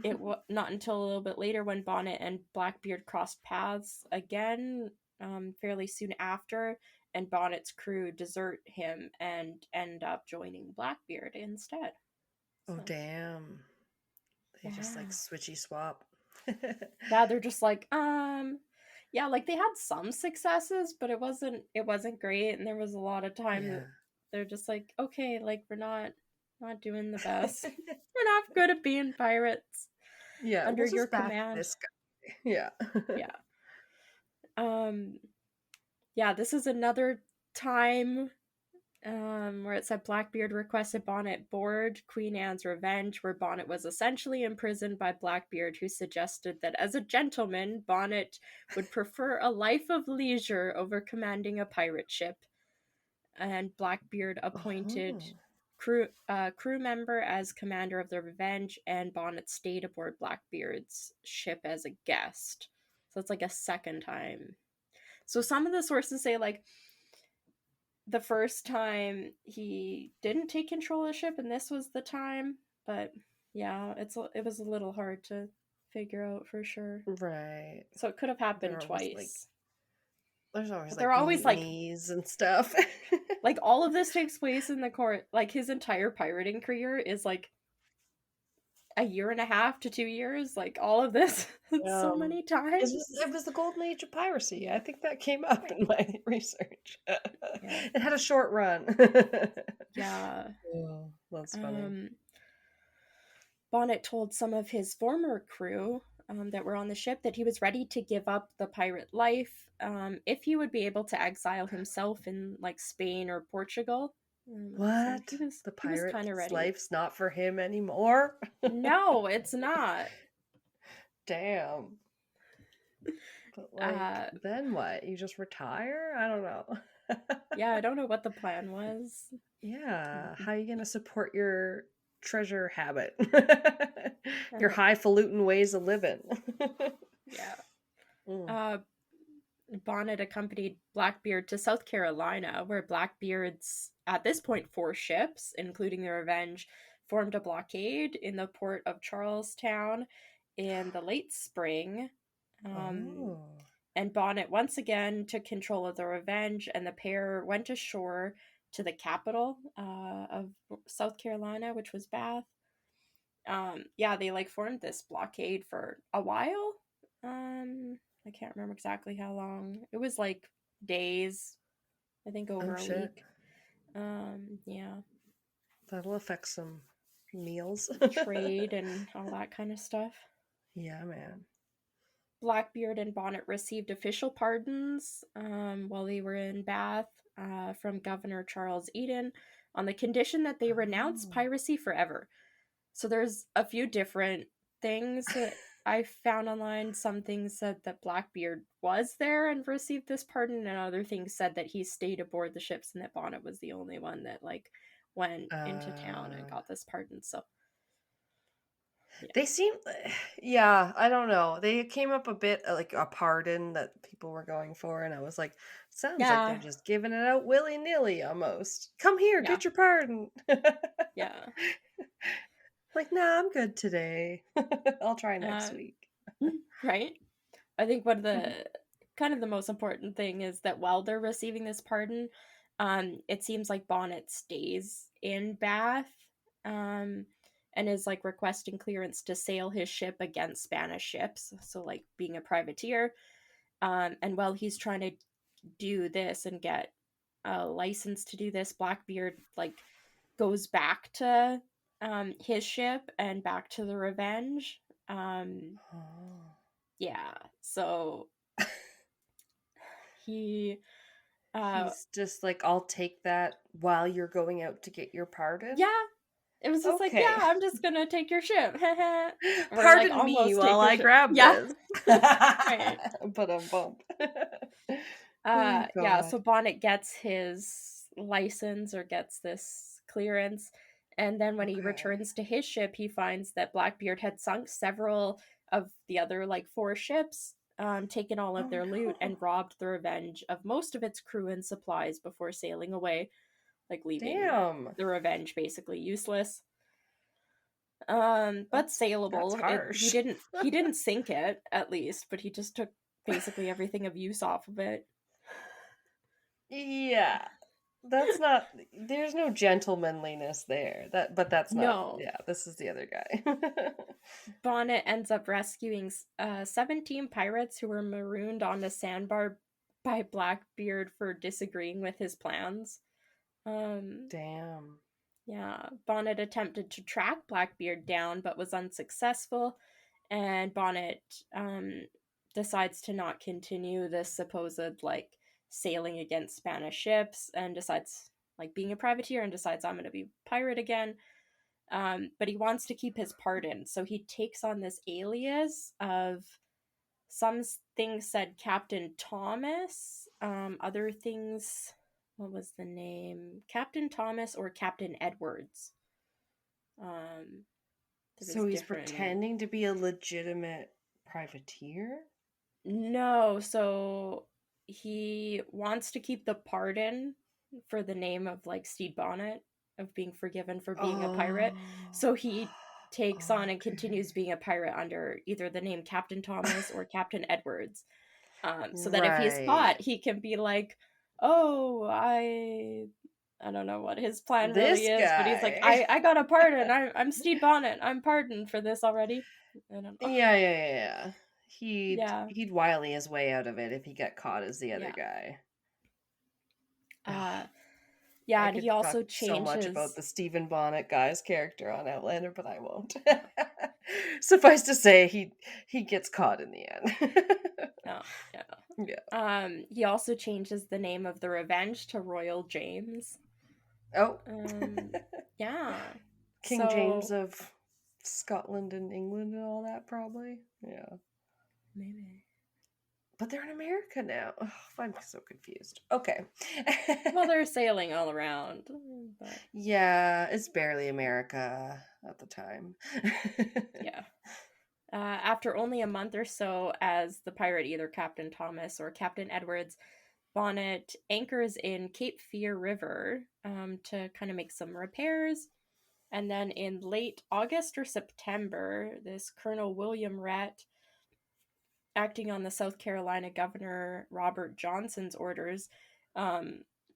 it was not until a little bit later when Bonnet and Blackbeard crossed paths again, fairly soon after, and Bonnet's crew desert him and end up joining Blackbeard instead. Oh, damn. They just like switchy swap. Yeah, they're just like, like they had some successes, but it wasn't great, and there was a lot of time that they're just like, okay, like we're not doing the best. We're not good at being pirates. Yeah, under your command. This guy. Yeah. This is another time where it said Blackbeard requested Bonnet board Queen Anne's Revenge, where Bonnet was essentially imprisoned by Blackbeard, who suggested that as a gentleman, Bonnet would prefer a life of leisure over commanding a pirate ship. And Blackbeard appointed crew member as commander of the Revenge, and Bonnet stayed aboard Blackbeard's ship as a guest. So it's like a second time. So some of the sources say like the first time he didn't take control of the ship and this was the time, but yeah, it was a little hard to figure out for sure. Right. So it could have happened twice. There's always they're always like knees and stuff. Like all of this takes place in the court. Like his entire pirating career is like a year and a half to 2 years. Like all of this so many times. It was the golden age of piracy. I think that came up in my research. It had a short run. Yeah. Oh, that's funny. Bonnet told some of his former crew that were on the ship that he was ready to give up the pirate life if he would be able to exile himself in like Spain or Portugal. What? So the pirate's life's not for him anymore? No, it's not. Damn. But then what? You just retire? I don't know. Yeah, I don't know what the plan was. Yeah. How are you going to support your treasure habit? Your highfalutin ways of living? Yeah. Bonnet accompanied Blackbeard to South Carolina, where Blackbeard's, at this point, 4 ships, including the Revenge, formed a blockade in the port of Charlestown in the late spring. And Bonnet once again took control of the Revenge, and the pair went ashore to the capital of South Carolina, which was Bath. Yeah, they like formed this blockade for a while. I can't remember exactly how long. It was like days, I think over a week. Yeah. That'll affect some meals. Trade and all that kind of stuff. Yeah, man. Blackbeard and Bonnet received official pardons while they were in Bath from Governor Charles Eden on the condition that they renounce piracy forever. So there's a few different things that I found online. Some things said that Blackbeard was there and received this pardon, and other things said that he stayed aboard the ships and that Bonnet was the only one that like went into town and got this pardon. So they seem, yeah, I don't know. They came up a bit like a pardon that people were going for, and I was like, sounds like they're just giving it out willy-nilly almost. Come here, get your pardon. Yeah. Like, nah, I'm good today. I'll try next week. Right? I think one of the kind of the most important thing is that while they're receiving this pardon, it seems like Bonnet stays in Bath, and is like requesting clearance to sail his ship against Spanish ships, so like being a privateer. And while he's trying to do this and get a license to do this, Blackbeard like goes back to his ship and back to the Revenge. Yeah, so he's just like, I'll take that while you're going out to get your pardon. Yeah, it was just like, yeah, I'm just gonna take your ship. Pardon like, me while I grab this. Right. But I'm bummed. Yeah, so Bonnet gets his license or gets this clearance, and then when he returns to his ship, he finds that Blackbeard had sunk several of the other like 4 ships, taken all of their loot, and robbed the Revenge of most of its crew and supplies before sailing away, like leaving the Revenge basically useless. But saleable. He didn't sink it, at least, but he just took basically everything of use off of it. Yeah. That's not, there's no gentlemanliness there. But that's not, no. Yeah, this is the other guy. Bonnet ends up rescuing 17 pirates who were marooned on a sandbar by Blackbeard for disagreeing with his plans. Damn. Yeah, Bonnet attempted to track Blackbeard down but was unsuccessful, and Bonnet decides to not continue this supposed like sailing against Spanish ships and decides like being a privateer and decides I'm going to be pirate again. But he wants to keep his pardon, so he takes on this alias of, some things said Captain Thomas, other things, what was the name? Captain Thomas or Captain Edwards. So he's pretending to be a legitimate privateer? No, so he wants to keep the pardon for the name of like Stede Bonnet, of being forgiven for being a pirate. So he takes on and continues being a pirate under either the name Captain Thomas or Captain Edwards. So that if he's caught, he can be like, oh, I don't know what his plan really is, but he's like, I got a pardon. I'm Stede Bonnet. I'm pardoned for this already. I don't know. Yeah. He'd wily his way out of it if he got caught as the other guy. Yeah, and he also changes so much about the Stephen Bonnet guy's character on Outlander, but I won't. Suffice to say, he gets caught in the end. Yeah. He also changes the name of the Revenge to Royal James. Oh. Yeah. King James of Scotland and England and all that, probably. Yeah. Maybe. But they're in America now. Oh, I'm so confused. Okay. Well, they're sailing all around. But... yeah, it's barely America at the time. Yeah. After only a month or so as the pirate, either Captain Thomas or Captain Edwards, Bonnet anchors in Cape Fear River to kind of make some repairs. And then in late August or September, this Colonel William Rhett, acting on the South Carolina Governor Robert Johnson's orders,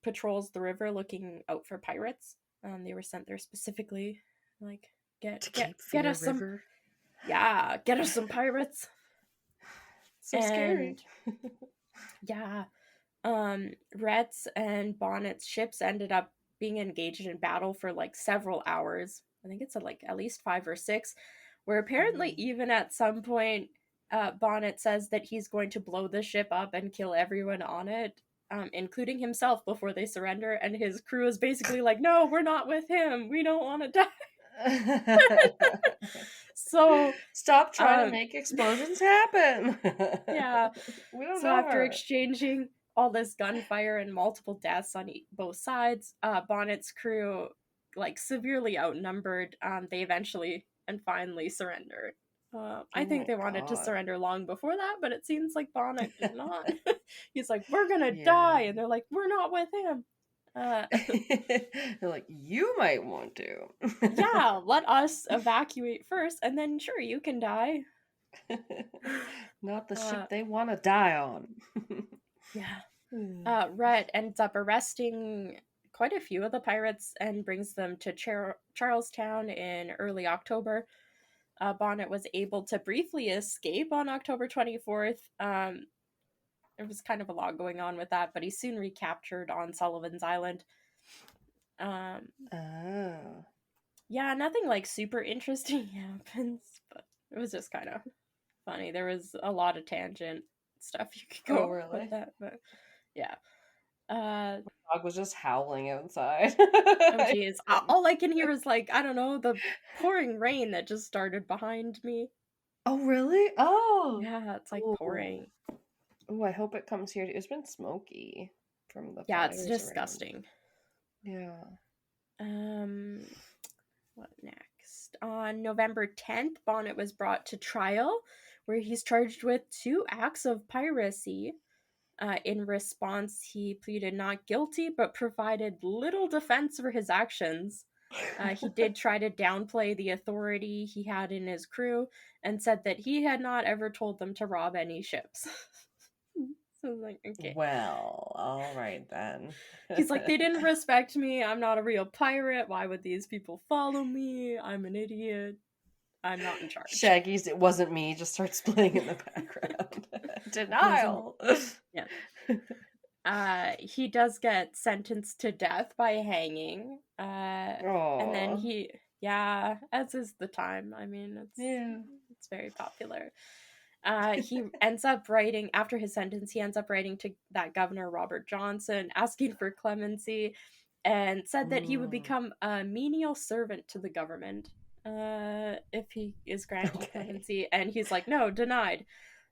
patrols the river looking out for pirates. They were sent there specifically, like get us some, River. yeah, get us some pirates. So scary. Yeah, Rhett's and Bonnet's ships ended up being engaged in battle for like several hours. I think it's like at least 5 or 6, where apparently even at some point Bonnet says that he's going to blow the ship up and kill everyone on it, including himself, before they surrender, and his crew is basically like, no, we're not with him, we don't want to die. So stop trying to make explosions happen. Yeah. We don't so know after her. exchanging all this gunfire and multiple deaths on both sides, Bonnet's crew, like severely outnumbered, they eventually and finally surrendered. I think they wanted to surrender long before that, but it seems like Bonnet did not. He's like, we're gonna die, and they're like, we're not with him. They're like, you might want to. Yeah, let us evacuate first, and then sure, you can die. Not the ship they want to die on. Yeah. Rhett ends up arresting quite a few of the pirates and brings them to Charlestown in early October. Bonnet was able to briefly escape on October 24th. There was kind of a lot going on with that, but he's soon recaptured on Sullivan's Island. Yeah, nothing like super interesting happens, but it was just kind of funny. There was a lot of tangent stuff you could go with that, but yeah. My dog was just howling outside. Oh jeez. All I can hear is like, I don't know, the pouring rain that just started behind me. Oh really? Oh yeah, it's like pouring. Oh, I hope it comes here. It's been smoky from the yeah, it's disgusting. Around. Yeah. What next? On November 10th, Bonnet was brought to trial, where he's charged with 2 acts of piracy. In response, he pleaded not guilty, but provided little defense for his actions. He did try to downplay the authority he had in his crew and said that he had not ever told them to rob any ships. So I was like, okay. Well, all right then. He's like, they didn't respect me. I'm not a real pirate. Why would these people follow me? I'm an idiot. I'm not in charge. Shaggy's "it wasn't me" just starts playing in the background. Denial. Yeah. He does get sentenced to death by hanging. And then as is the time. I mean, it's very popular. He ends up writing, after his sentence, he ends up writing to that governor, Robert Johnson, asking for clemency, and said that he would become a menial servant to the government if he is granted clemency. And he's like, no, denied.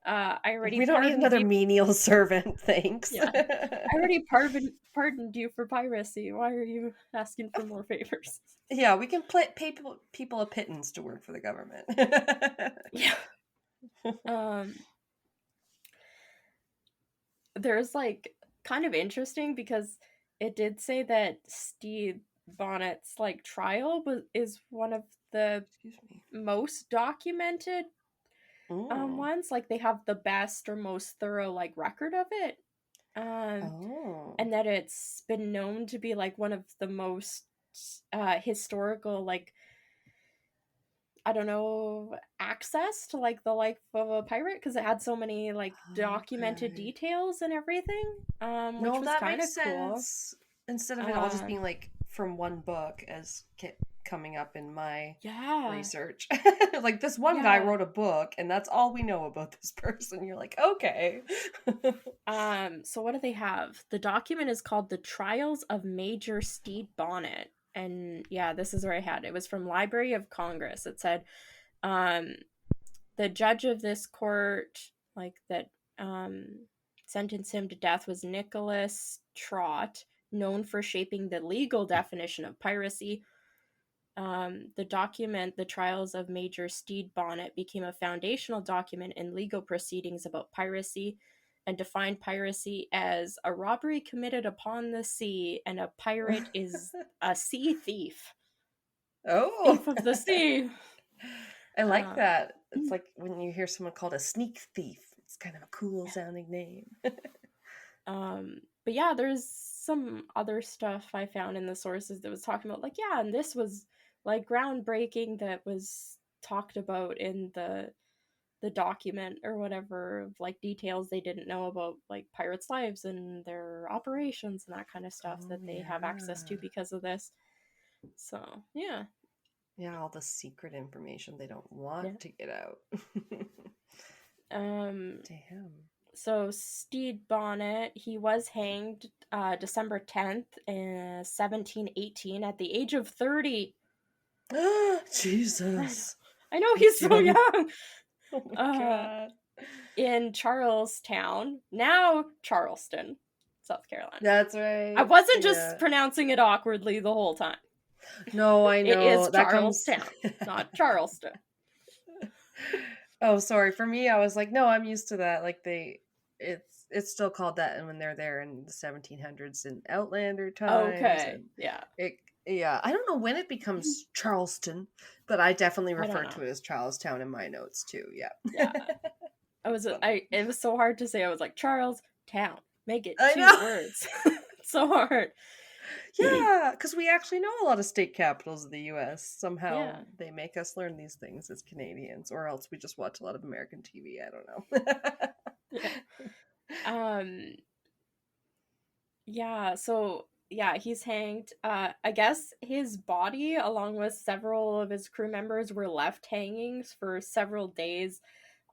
We don't need another menial servant, thanks. Yeah. I already pardoned you for piracy. Why are you asking for more favors? Yeah, we can pay people a pittance to work for the government. Yeah. There's like kind of interesting because it did say that Stede Bonnet's like trial is one of the most documented ones. Like they have the best or most thorough like record of it. And that it's been known to be like one of the most historical, like, I don't know, access to like the life of a pirate, because it had so many like documented details and everything, which was kind of cool. Instead of it all just being like from one book, as coming up in my research. Like this one guy wrote a book and that's all we know about this person. You're like, okay. So what do they have? The document is called The Trials of Major Stede Bonnet. And yeah, this is where I had it. It was from Library of Congress. It said, the judge of this court, like that, sentenced him to death was Nicholas Trott, known for shaping the legal definition of piracy. The document, The Trials of Major Stede Bonnet, became a foundational document in legal proceedings about piracy, and defined piracy as a robbery committed upon the sea, and a pirate is a sea thief. Oh, thief of the sea. I like that. It's like when you hear someone called a sneak thief. It's kind of a cool sounding name. but yeah, there's some other stuff I found in the sources that was talking about, like, yeah, and this was like groundbreaking that was talked about in the document or whatever, of like details they didn't know about, like pirates' lives and their operations and that kind of stuff Oh, that they have access to yeah. because of this. So yeah. Yeah, all the secret information they don't want Yeah. to get out. Damn. So Stede Bonnet, he was hanged December 10th, 1718, at the age of 30. Jesus. I know, he's so young. Oh my God. In Charlestown, now Charleston, South Carolina. That's right. I wasn't just pronouncing it awkwardly the whole time. No, I know. It is that Charlestown, not Charleston. Oh, sorry. For me, I was like, no, I'm used to that. Like it's still called that, and when they're there in the 1700s in Outlander times. Okay, yeah. Yeah, I don't know when it becomes Charleston, but I definitely refer to it as Charlestown in my notes too. Yeah. Yeah. It was so hard to say. I was like, Charles Town. Make it 2 words. It's so hard. Yeah, because we actually know a lot of state capitals of the U.S. Somehow they make us learn these things as Canadians, or else we just watch a lot of American TV. I don't know. Yeah, so yeah, he's hanged. I guess his body, along with several of his crew members, were left hanging for several days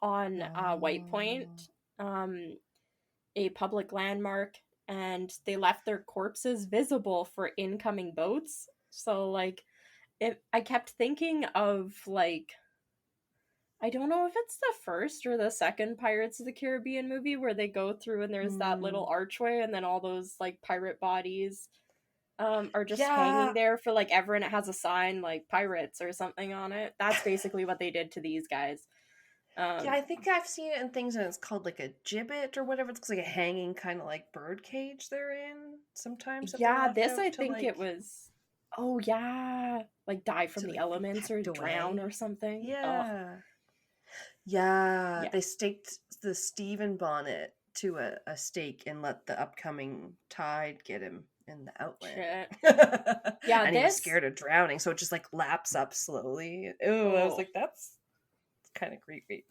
on White Point, a public landmark, and they left their corpses visible for incoming boats. So, like, I kept thinking of, like, I don't know if it's the first or the second Pirates of the Caribbean movie where they go through and there's that little archway and then all those, like, pirate bodies are just hanging there for, like, ever, and it has a sign, like, pirates or something on it. That's basically what they did to these guys. Yeah, I think I've seen it in things, and it's called like a gibbet or whatever. It's like a hanging kind of like bird cage they're in sometimes. Yeah, this I think like, it was. Oh yeah, like die from the like elements or drown or something. Yeah. Yeah, they staked the Stede Bonnet to a stake and let the upcoming tide get him in the outlet. Yeah, and he was scared of drowning, so it just like laps up slowly. Ooh, I was like, that's kind of creepy.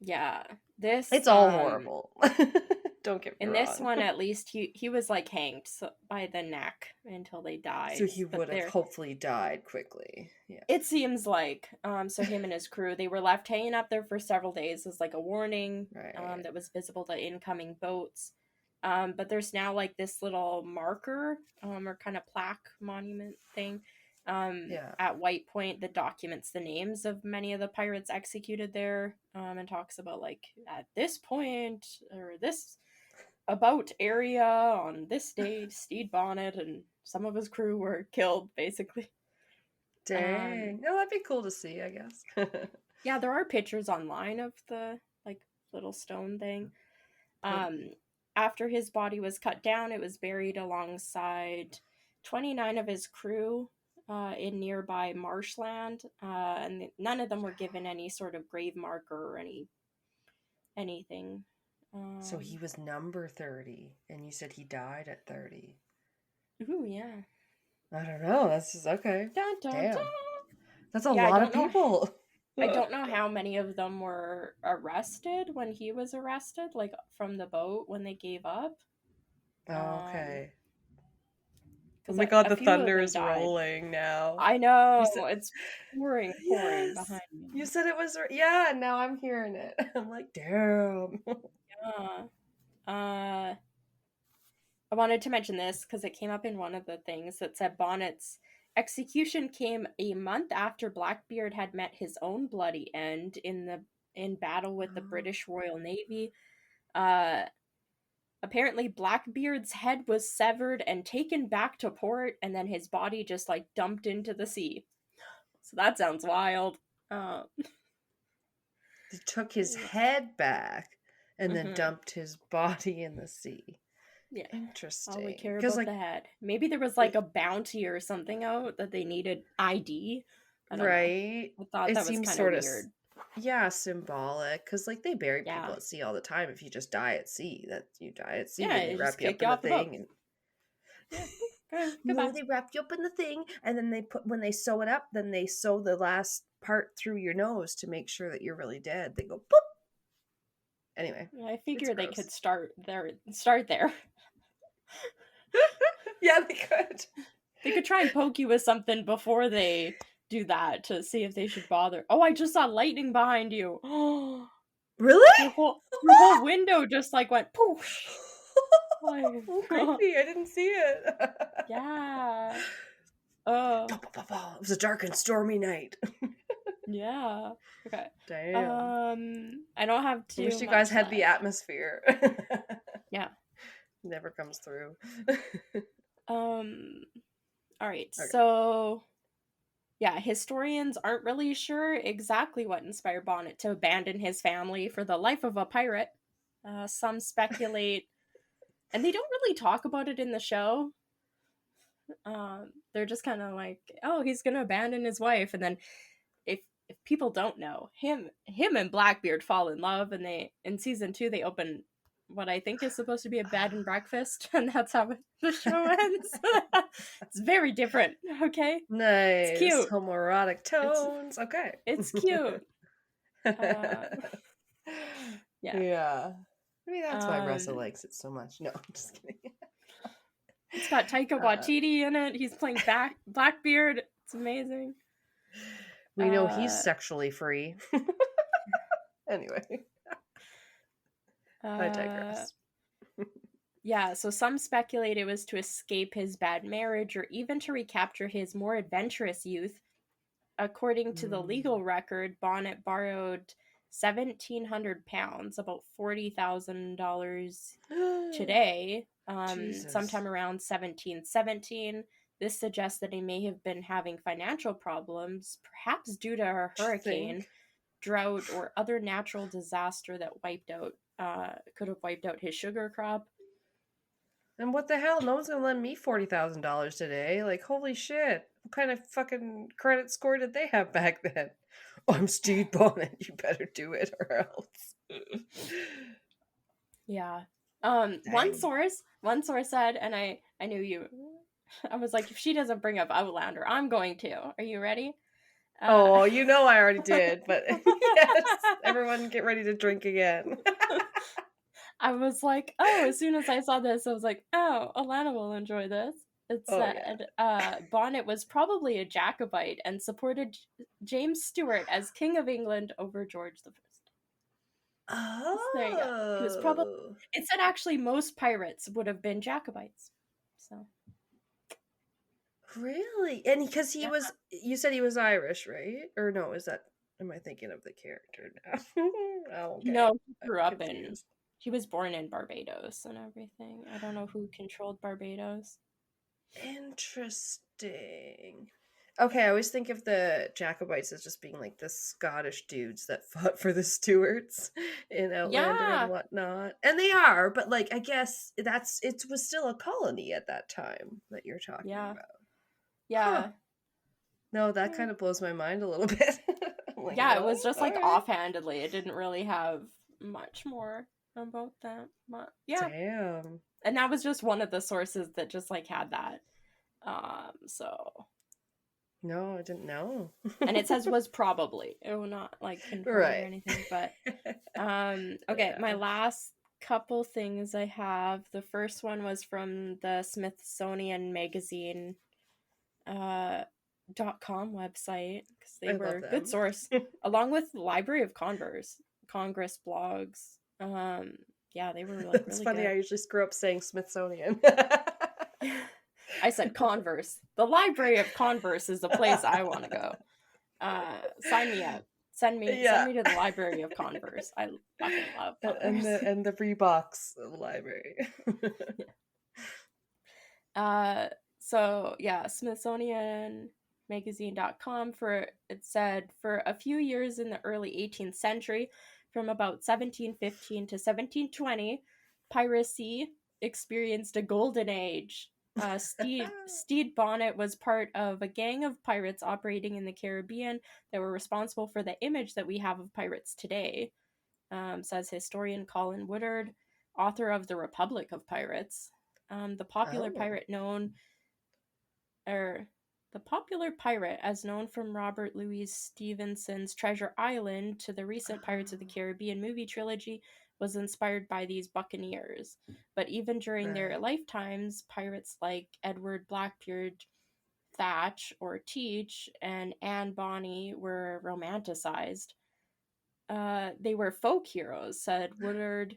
Yeah, it's all horrible. Don't get me wrong. In this one, at least he was like hanged by the neck until they died. So he would have hopefully died quickly. Yeah, it seems like. So him and his crew, they were left hanging up there for several days as like a warning. That was visible to incoming boats. But there's now like this little marker or kind of plaque monument thing at White Point that documents the names of many of the pirates executed there, and talks about like at this point or this about area on this day, Stede Bonnet and some of his crew were killed, basically. Dang. No, that'd be cool to see, I guess. Yeah, there are pictures online of the like little stone thing. After his body was cut down, it was buried alongside 29 of his crew in nearby marshland, and none of them were given any sort of grave marker or anything. So he was number 30, and you said he died at 30. Ooh, yeah. I don't know. That's just okay. Dun, dun, damn. Dun. That's a lot of people. I don't know how many of them were arrested when he was arrested, like from the boat when they gave up. Oh, okay. Oh my god, the thunder is rolling now. I know. It's pouring behind me. You said it was... Yeah, now I'm hearing it. I'm like, damn. I wanted to mention this because it came up in one of the things that said Bonnet's execution came a month after Blackbeard had met his own bloody end in battle with the British Royal Navy. Apparently Blackbeard's head was severed and taken back to port, and then his body just like dumped into the sea. So that sounds wild. They took his head back and then dumped his body in the sea. Yeah. Interesting. All we care about the head. Maybe there was like a bounty or something out that they needed ID. Right. I thought that was kind of weird. Yeah, symbolic. Because, like, they bury people Yeah. at sea all the time. If you just die at sea, that you die at sea, Yeah, and they they just wrap you kick up you in the off the boat. thing. And Yeah. Okay, no, goodbye. they wrap you up in the thing, and then when they sew it up, then they sew the last part through your nose to make sure that you're really dead. They go boop. Anyway, I it's figure they gross. could start there. Yeah, they could. They could try and poke you with something before they do that to see if they should bother. Oh, I just saw lightning behind you. Oh, Really? your whole window just like went poosh. Like, Oh, creepy. I didn't see it. yeah. Oh, It was a dark and stormy night. yeah. Okay. Damn. I don't have I too wish you much guys had the left. atmosphere. Yeah. Never comes through. All right. Okay. So, yeah, historians aren't really sure exactly what inspired Bonnet to abandon his family for the life of a pirate. Some speculate, and they don't really talk about it in the show. They're just kind of like, oh, he's gonna abandon his wife, and then if people don't know, him and Blackbeard fall in love, and they in season 2 they open what I think is supposed to be a bed and breakfast, and that's how the show ends. It's very different. Okay, Nice. it's cute. Homoerotic tones. Okay. It's cute. Yeah. Yeah. Maybe that's why Russell likes it so much. No, I'm just kidding. It's got Taika Waititi in it. He's playing Blackbeard. It's amazing. We know he's sexually free. Anyway. I digress. Yeah, so some speculate it was to escape his bad marriage or even to recapture his more adventurous youth. According to the legal record, Bonnet borrowed £1,700, about $40,000 today, sometime around 1717. This suggests that he may have been having financial problems, perhaps due to a hurricane, drought, or other natural disaster that could have wiped out his sugar crop. And what the hell? No one's gonna lend me $40,000 today. Like, holy shit! What kind of fucking credit score did they have back then? Oh, I'm Stede Bonnet. You better do it, or else. Yeah. One source said, and I knew you. I was like, if she doesn't bring up Outlander, I'm going to. Are you ready? Oh, you know I already did, but yes, everyone get ready to drink again. I was like, oh, as soon as I saw this, I was like, oh, Alanna will enjoy this. It said, Bonnet was probably a Jacobite and supported James Stewart as King of England over George I. Oh. So there you go. He was probably. It said actually most pirates would have been Jacobites. So. Really? And because he was, you said he was Irish, right? Or no, am I thinking of the character now? Oh, okay. No, he grew up he was born in Barbados and everything. I don't know who controlled Barbados. Interesting. Okay, I always think of the Jacobites as just being like the Scottish dudes that fought for the Stuarts in Outlander and whatnot. And they are, but like I guess it was still a colony at that time that you're talking about. Yeah. Huh. No, that kind of blows my mind a little bit. Like, yeah, it was just like offhandedly. It didn't really have much more about that. But yeah. Damn. And that was just one of the sources that just like had that. So no, I didn't know. And it says was probably. It will not like confirm or anything. But okay, my last couple things I have. The first one was from the Smithsonian Magazine .com website, because they were a good source, along with the Library of Congress blogs. Yeah, they were like It's really funny. good. I usually screw up saying Smithsonian. I said Converse. The Library of Converse is the place I want to go. Sign me up. Send me to the Library of Converse. I fucking love Converse. and the Reeboks library. So yeah, SmithsonianMagazine.com it said for a few years in the early 18th century, from about 1715 to 1720, piracy experienced a golden age. Stede Bonnet was part of a gang of pirates operating in the Caribbean that were responsible for the image that we have of pirates today, says historian Colin Woodard, author of The Republic of Pirates. The popular pirate, as known from Robert Louis Stevenson's Treasure Island to the recent Pirates of the Caribbean movie trilogy, was inspired by these buccaneers. But even during their lifetimes, pirates like Edward Blackbeard, Thatch, or Teach, and Anne Bonny were romanticized. They were folk heroes, said Woodard,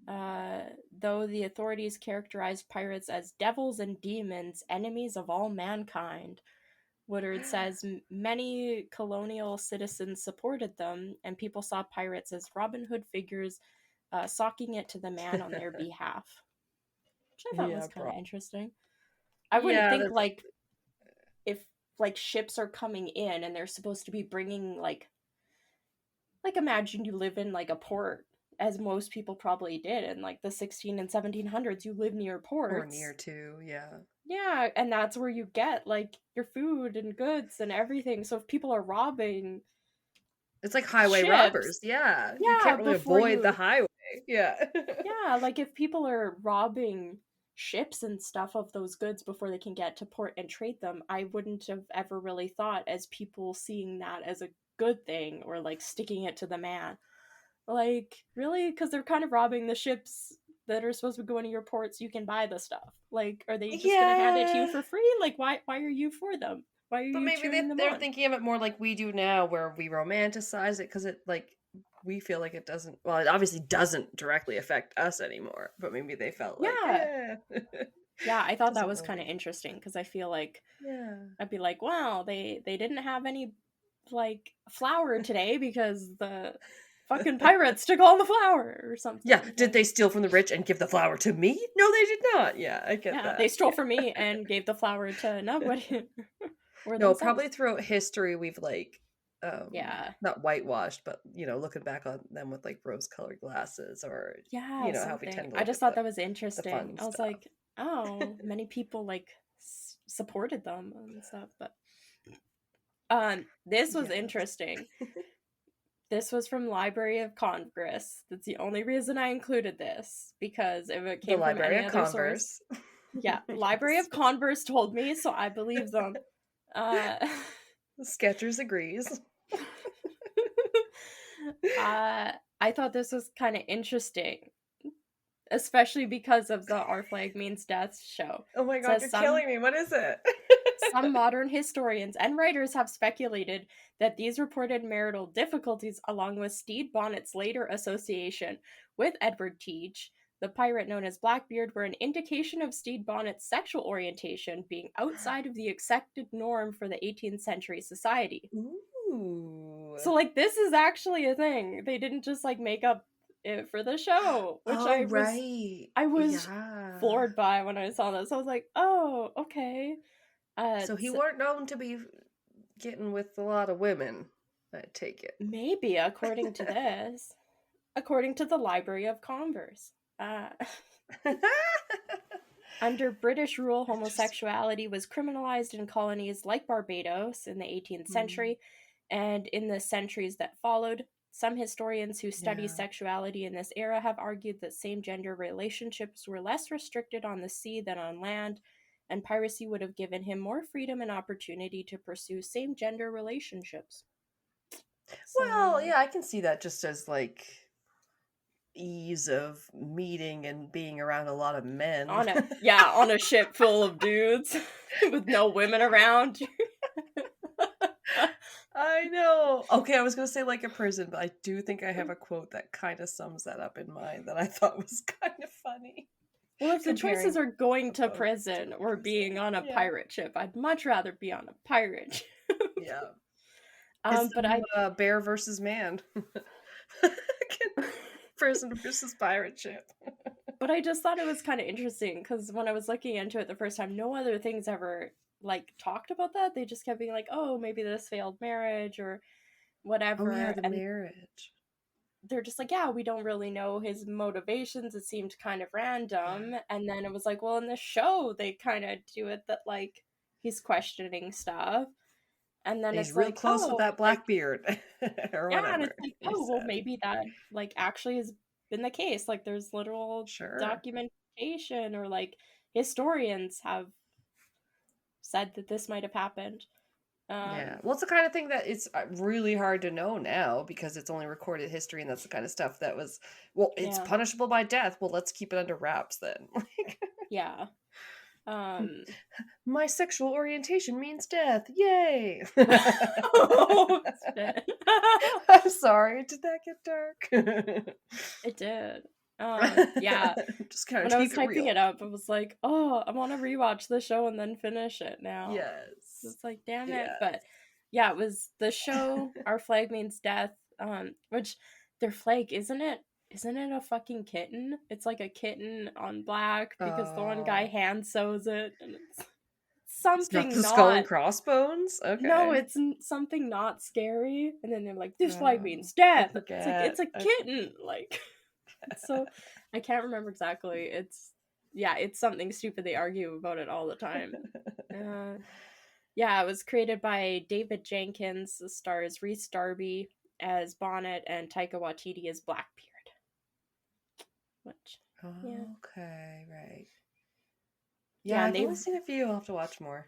though the authorities characterized pirates as devils and demons, enemies of all mankind. Woodard says many colonial citizens supported them, and people saw pirates as Robin Hood figures, socking it to the man on their behalf. Which I thought was kind of interesting. I wouldn't think, like, if, like, ships are coming in and they're supposed to be bringing, like, imagine you live in, like, a port, as most people probably did in, like, the 16 and 1700s. You live near ports. Or near to, yeah. Yeah, and that's where you get, like, your food and goods and everything. So if people are robbing... It's like highway ships, robbers, yeah. You can't really avoid the highway, yeah. Yeah, like, if people are robbing ships and stuff of those goods before they can get to port and trade them, I wouldn't have ever really thought as people seeing that as a good thing, or, like, sticking it to the man. Like, really? Because they're kind of robbing the ships that are supposed to be going to your port so you can buy the stuff. Like, are they just gonna hand it to you for free? Like, why are you for them? Why are you cheering them on? They're thinking of it more like we do now, where we romanticize it, because it, like, we feel like it doesn't, well, it obviously doesn't directly affect us anymore, but maybe they felt like, yeah, I thought that was kind of interesting, because I feel like, I'd be like, wow, they didn't have any, like, flour today because the fucking pirates took all the flour or something. Yeah, did they steal from the rich and give the flour to me? No, they did not. Yeah, I get that. They stole from me and gave the flour to nobody. No, probably throughout history we've, like, not whitewashed, but, you know, looking back on them with, like, rose-colored glasses, or, you know, how we tend to I just thought that was interesting. I was like, oh, many people, like, supported them and stuff, but this was interesting. This was from Library of Congress. That's the only reason I included this, because if it came from any other source... Yeah, Library of Converse told me, so I believe them. Skechers agrees. I thought this was kind of interesting, especially because of the Our Flag Means Death show. Oh my god, you're killing me. What is it? Some modern historians and writers have speculated that these reported marital difficulties, along with Stede Bonnet's later association with Edward Teach, the pirate known as Blackbeard, were an indication of Stede Bonnet's sexual orientation being outside of the accepted norm for the 18th century society. Ooh. So, like, this is actually a thing. They didn't just, like, make up it for the show, which I was floored by when I saw this. I was like, oh, okay. So he weren't known to be getting with a lot of women, I take it. Maybe, according to this. According to the Library of Converse. Under British rule, homosexuality was criminalized in colonies like Barbados in the 18th century, and in the centuries that followed. Some historians who study sexuality in this era have argued that same-gender relationships were less restricted on the sea than on land, and piracy would have given him more freedom and opportunity to pursue same-gender relationships. So, well, yeah, I can see that just as, like, ease of meeting and being around a lot of men. On a ship full of dudes with no women around. I know. Okay, I was going to say like a prison, but I do think I have a quote that kind of sums that up in mind that I thought was kind of funny. Well, if the choices are going to prison or being on a pirate ship, I'd much rather be on a pirate ship. Yeah. But bear versus man. Prison versus pirate ship. But I just thought it was kind of interesting because when I was looking into it the first time, no other things ever like talked about that. They just kept being like, oh, maybe this failed marriage or whatever. Oh yeah, the marriage. they're just like, yeah, we don't really know his motivations. It seemed kind of random. And then it was like, well, in the show, they kind of do it that, like, he's questioning stuff. And then He's it's real like, close with oh, that like, Blackbeard or yeah, and whatever it's like, he oh, well, said. maybe that, like, actually has been the case. Like, there's literal Sure. documentation, or, like, historians have said that this might have happened. Yeah. Well, it's the kind of thing that it's really hard to know now because it's only recorded history, and that's the kind of stuff that was, well, it's Yeah. punishable by death. Well, let's keep it under wraps then. Yeah. My sexual orientation means death. Yay! Oh, shit. I'm sorry. Did that get dark? It did. Yeah. Just kind When of I was keep it typing real. it up, I was like, oh, I want to rewatch the show and then finish it now. Yes. It's like, damn it. Yes. But yeah, it was the show Our Flag Means Death, which their flag, isn't it a fucking kitten? It's like a kitten on black because the one guy hand sews it, and it's something It's not the skull and crossbones? Okay. No, it's something not scary. And then they're like, this flag means death. It's a kitten. Like, so I can't remember exactly. It's something stupid. They argue about it all the time. Yeah, it was created by David Jenkins. The stars Rhys Darby as Bonnet and Taika Waititi as Blackbeard. Which, okay, right. Yeah, I've only seen a few. I'll have to watch more.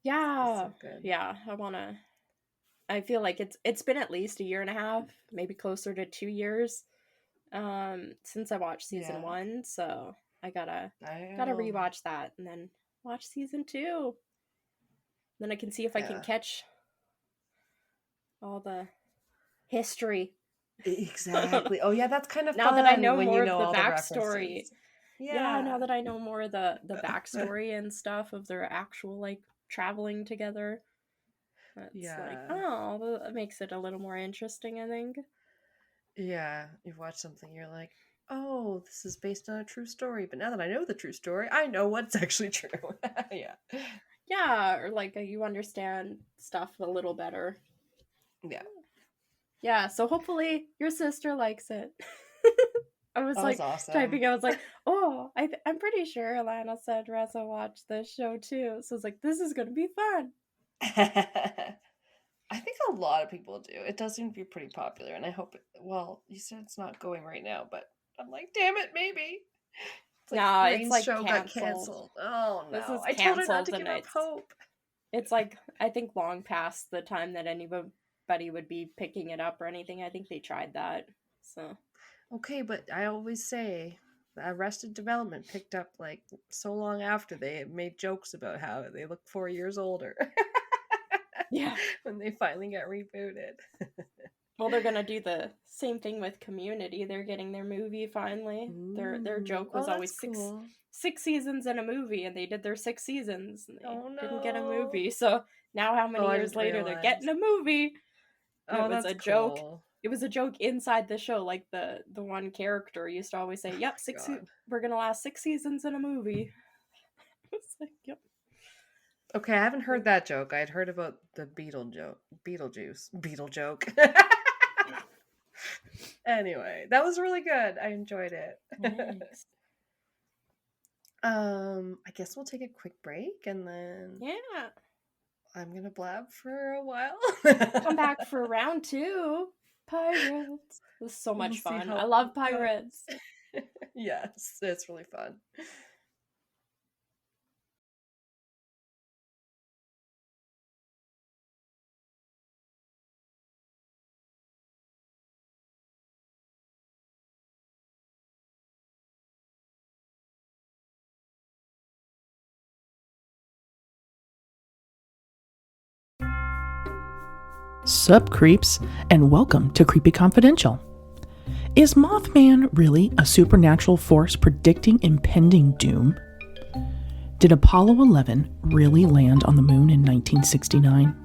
Yeah, so good. Yeah. I feel like it's been at least a year and a half, maybe closer to 2 years, since I watched season 1. So I gotta rewatch that and then watch season 2. Then I can see if I can catch all the history. Exactly. Oh yeah, that's kind of now fun that I know when more you know of the all backstory. Yeah, now that I know more of the backstory and stuff of their actual, like, traveling together. It's like, oh, that makes it a little more interesting, I think. Yeah, you've watched something, you're like, oh, this is based on a true story. But now that I know the true story, I know what's actually true. Yeah. Yeah, or like you understand stuff a little better. Yeah. Yeah, so hopefully your sister likes it. I was like awesome. typing, I was like, oh, I'm pretty sure Alanna said Reza watched this show too. So I was like, this is going to be fun. I think a lot of people do. It does seem to be pretty popular, and I hope well, you said it's not going right now, but I'm like, damn it, maybe. It's like, it's like show got canceled. Oh no. This is I told her not to canceled, give up hope. It's like, I think long past the time that anybody would be picking it up or anything. I think they tried that. So okay, but I always say Arrested Development picked up like so long after they made jokes about how they look 4 years older. Yeah. When they finally get rebooted. Well, they're gonna do the same thing with Community. They're getting their movie finally. Their joke was always six seasons in a movie, and they did their 6 seasons, and they didn't get a movie. So now, how many years later, they're getting a movie? Oh, it was a joke. It was a joke inside the show. Like the one character used to always say, "Yep, we're gonna last 6 seasons in a movie." It's like, yep. Okay, I haven't heard that joke. I'd heard about the beetle joke. Anyway, that was really good. I enjoyed it. Nice. I guess we'll take a quick break and then I'm gonna blab for a while. Come back for round 2. Pirates. This is so much fun. I love pirates. Yes, it's really fun. Sup, creeps, and welcome to Creepy Confidential. Is Mothman really a supernatural force predicting impending doom? Did Apollo 11 really land on the moon in 1969?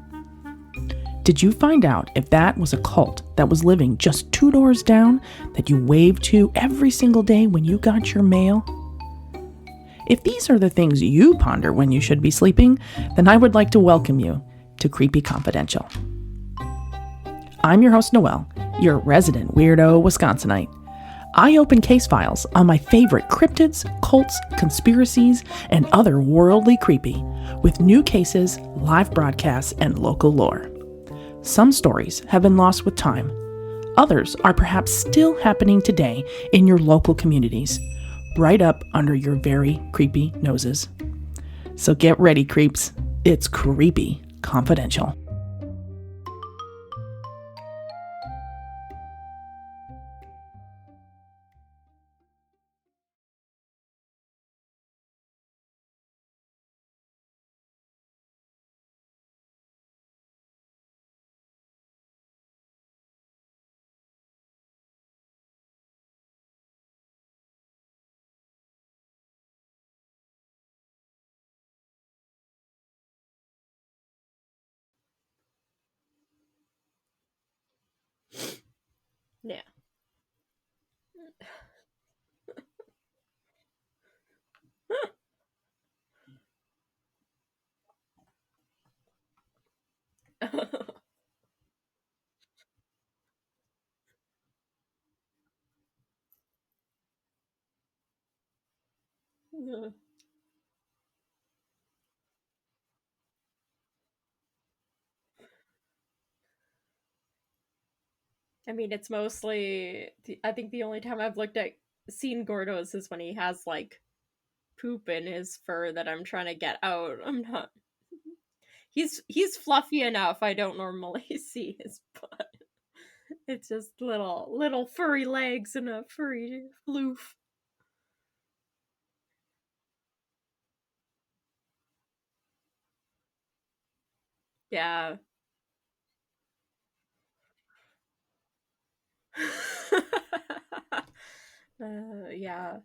Did you find out if that was a cult that was living just 2 doors down that you waved to every single day when you got your mail? If these are the things you ponder when you should be sleeping, then I would like to welcome you to Creepy Confidential. I'm your host, Noelle, your resident weirdo Wisconsinite. I open case files on my favorite cryptids, cults, conspiracies, and other worldly creepy, with new cases, live broadcasts, and local lore. Some stories have been lost with time. Others are perhaps still happening today in your local communities, right up under your very creepy noses. So get ready, creeps. It's Creepy Confidential. Yeah. I mean, it's mostly. I think the only time I've seen Gordo's is when he has like poop in his fur that I'm trying to get out. I'm not. He's fluffy enough. I don't normally see his butt. It's just little furry legs and a furry floof. Yeah. Yeah.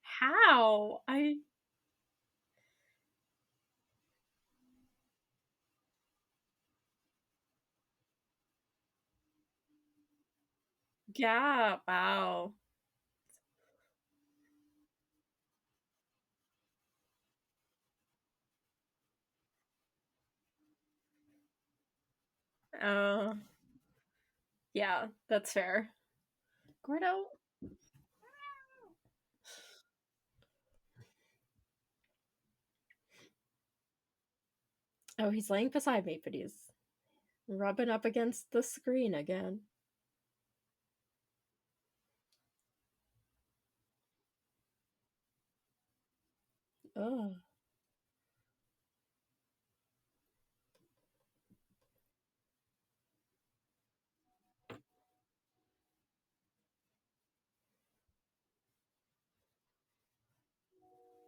How? Yeah, wow. Uh, yeah, that's fair. Gordo? Oh, he's laying beside me, but he's rubbing up against the screen again. Oh.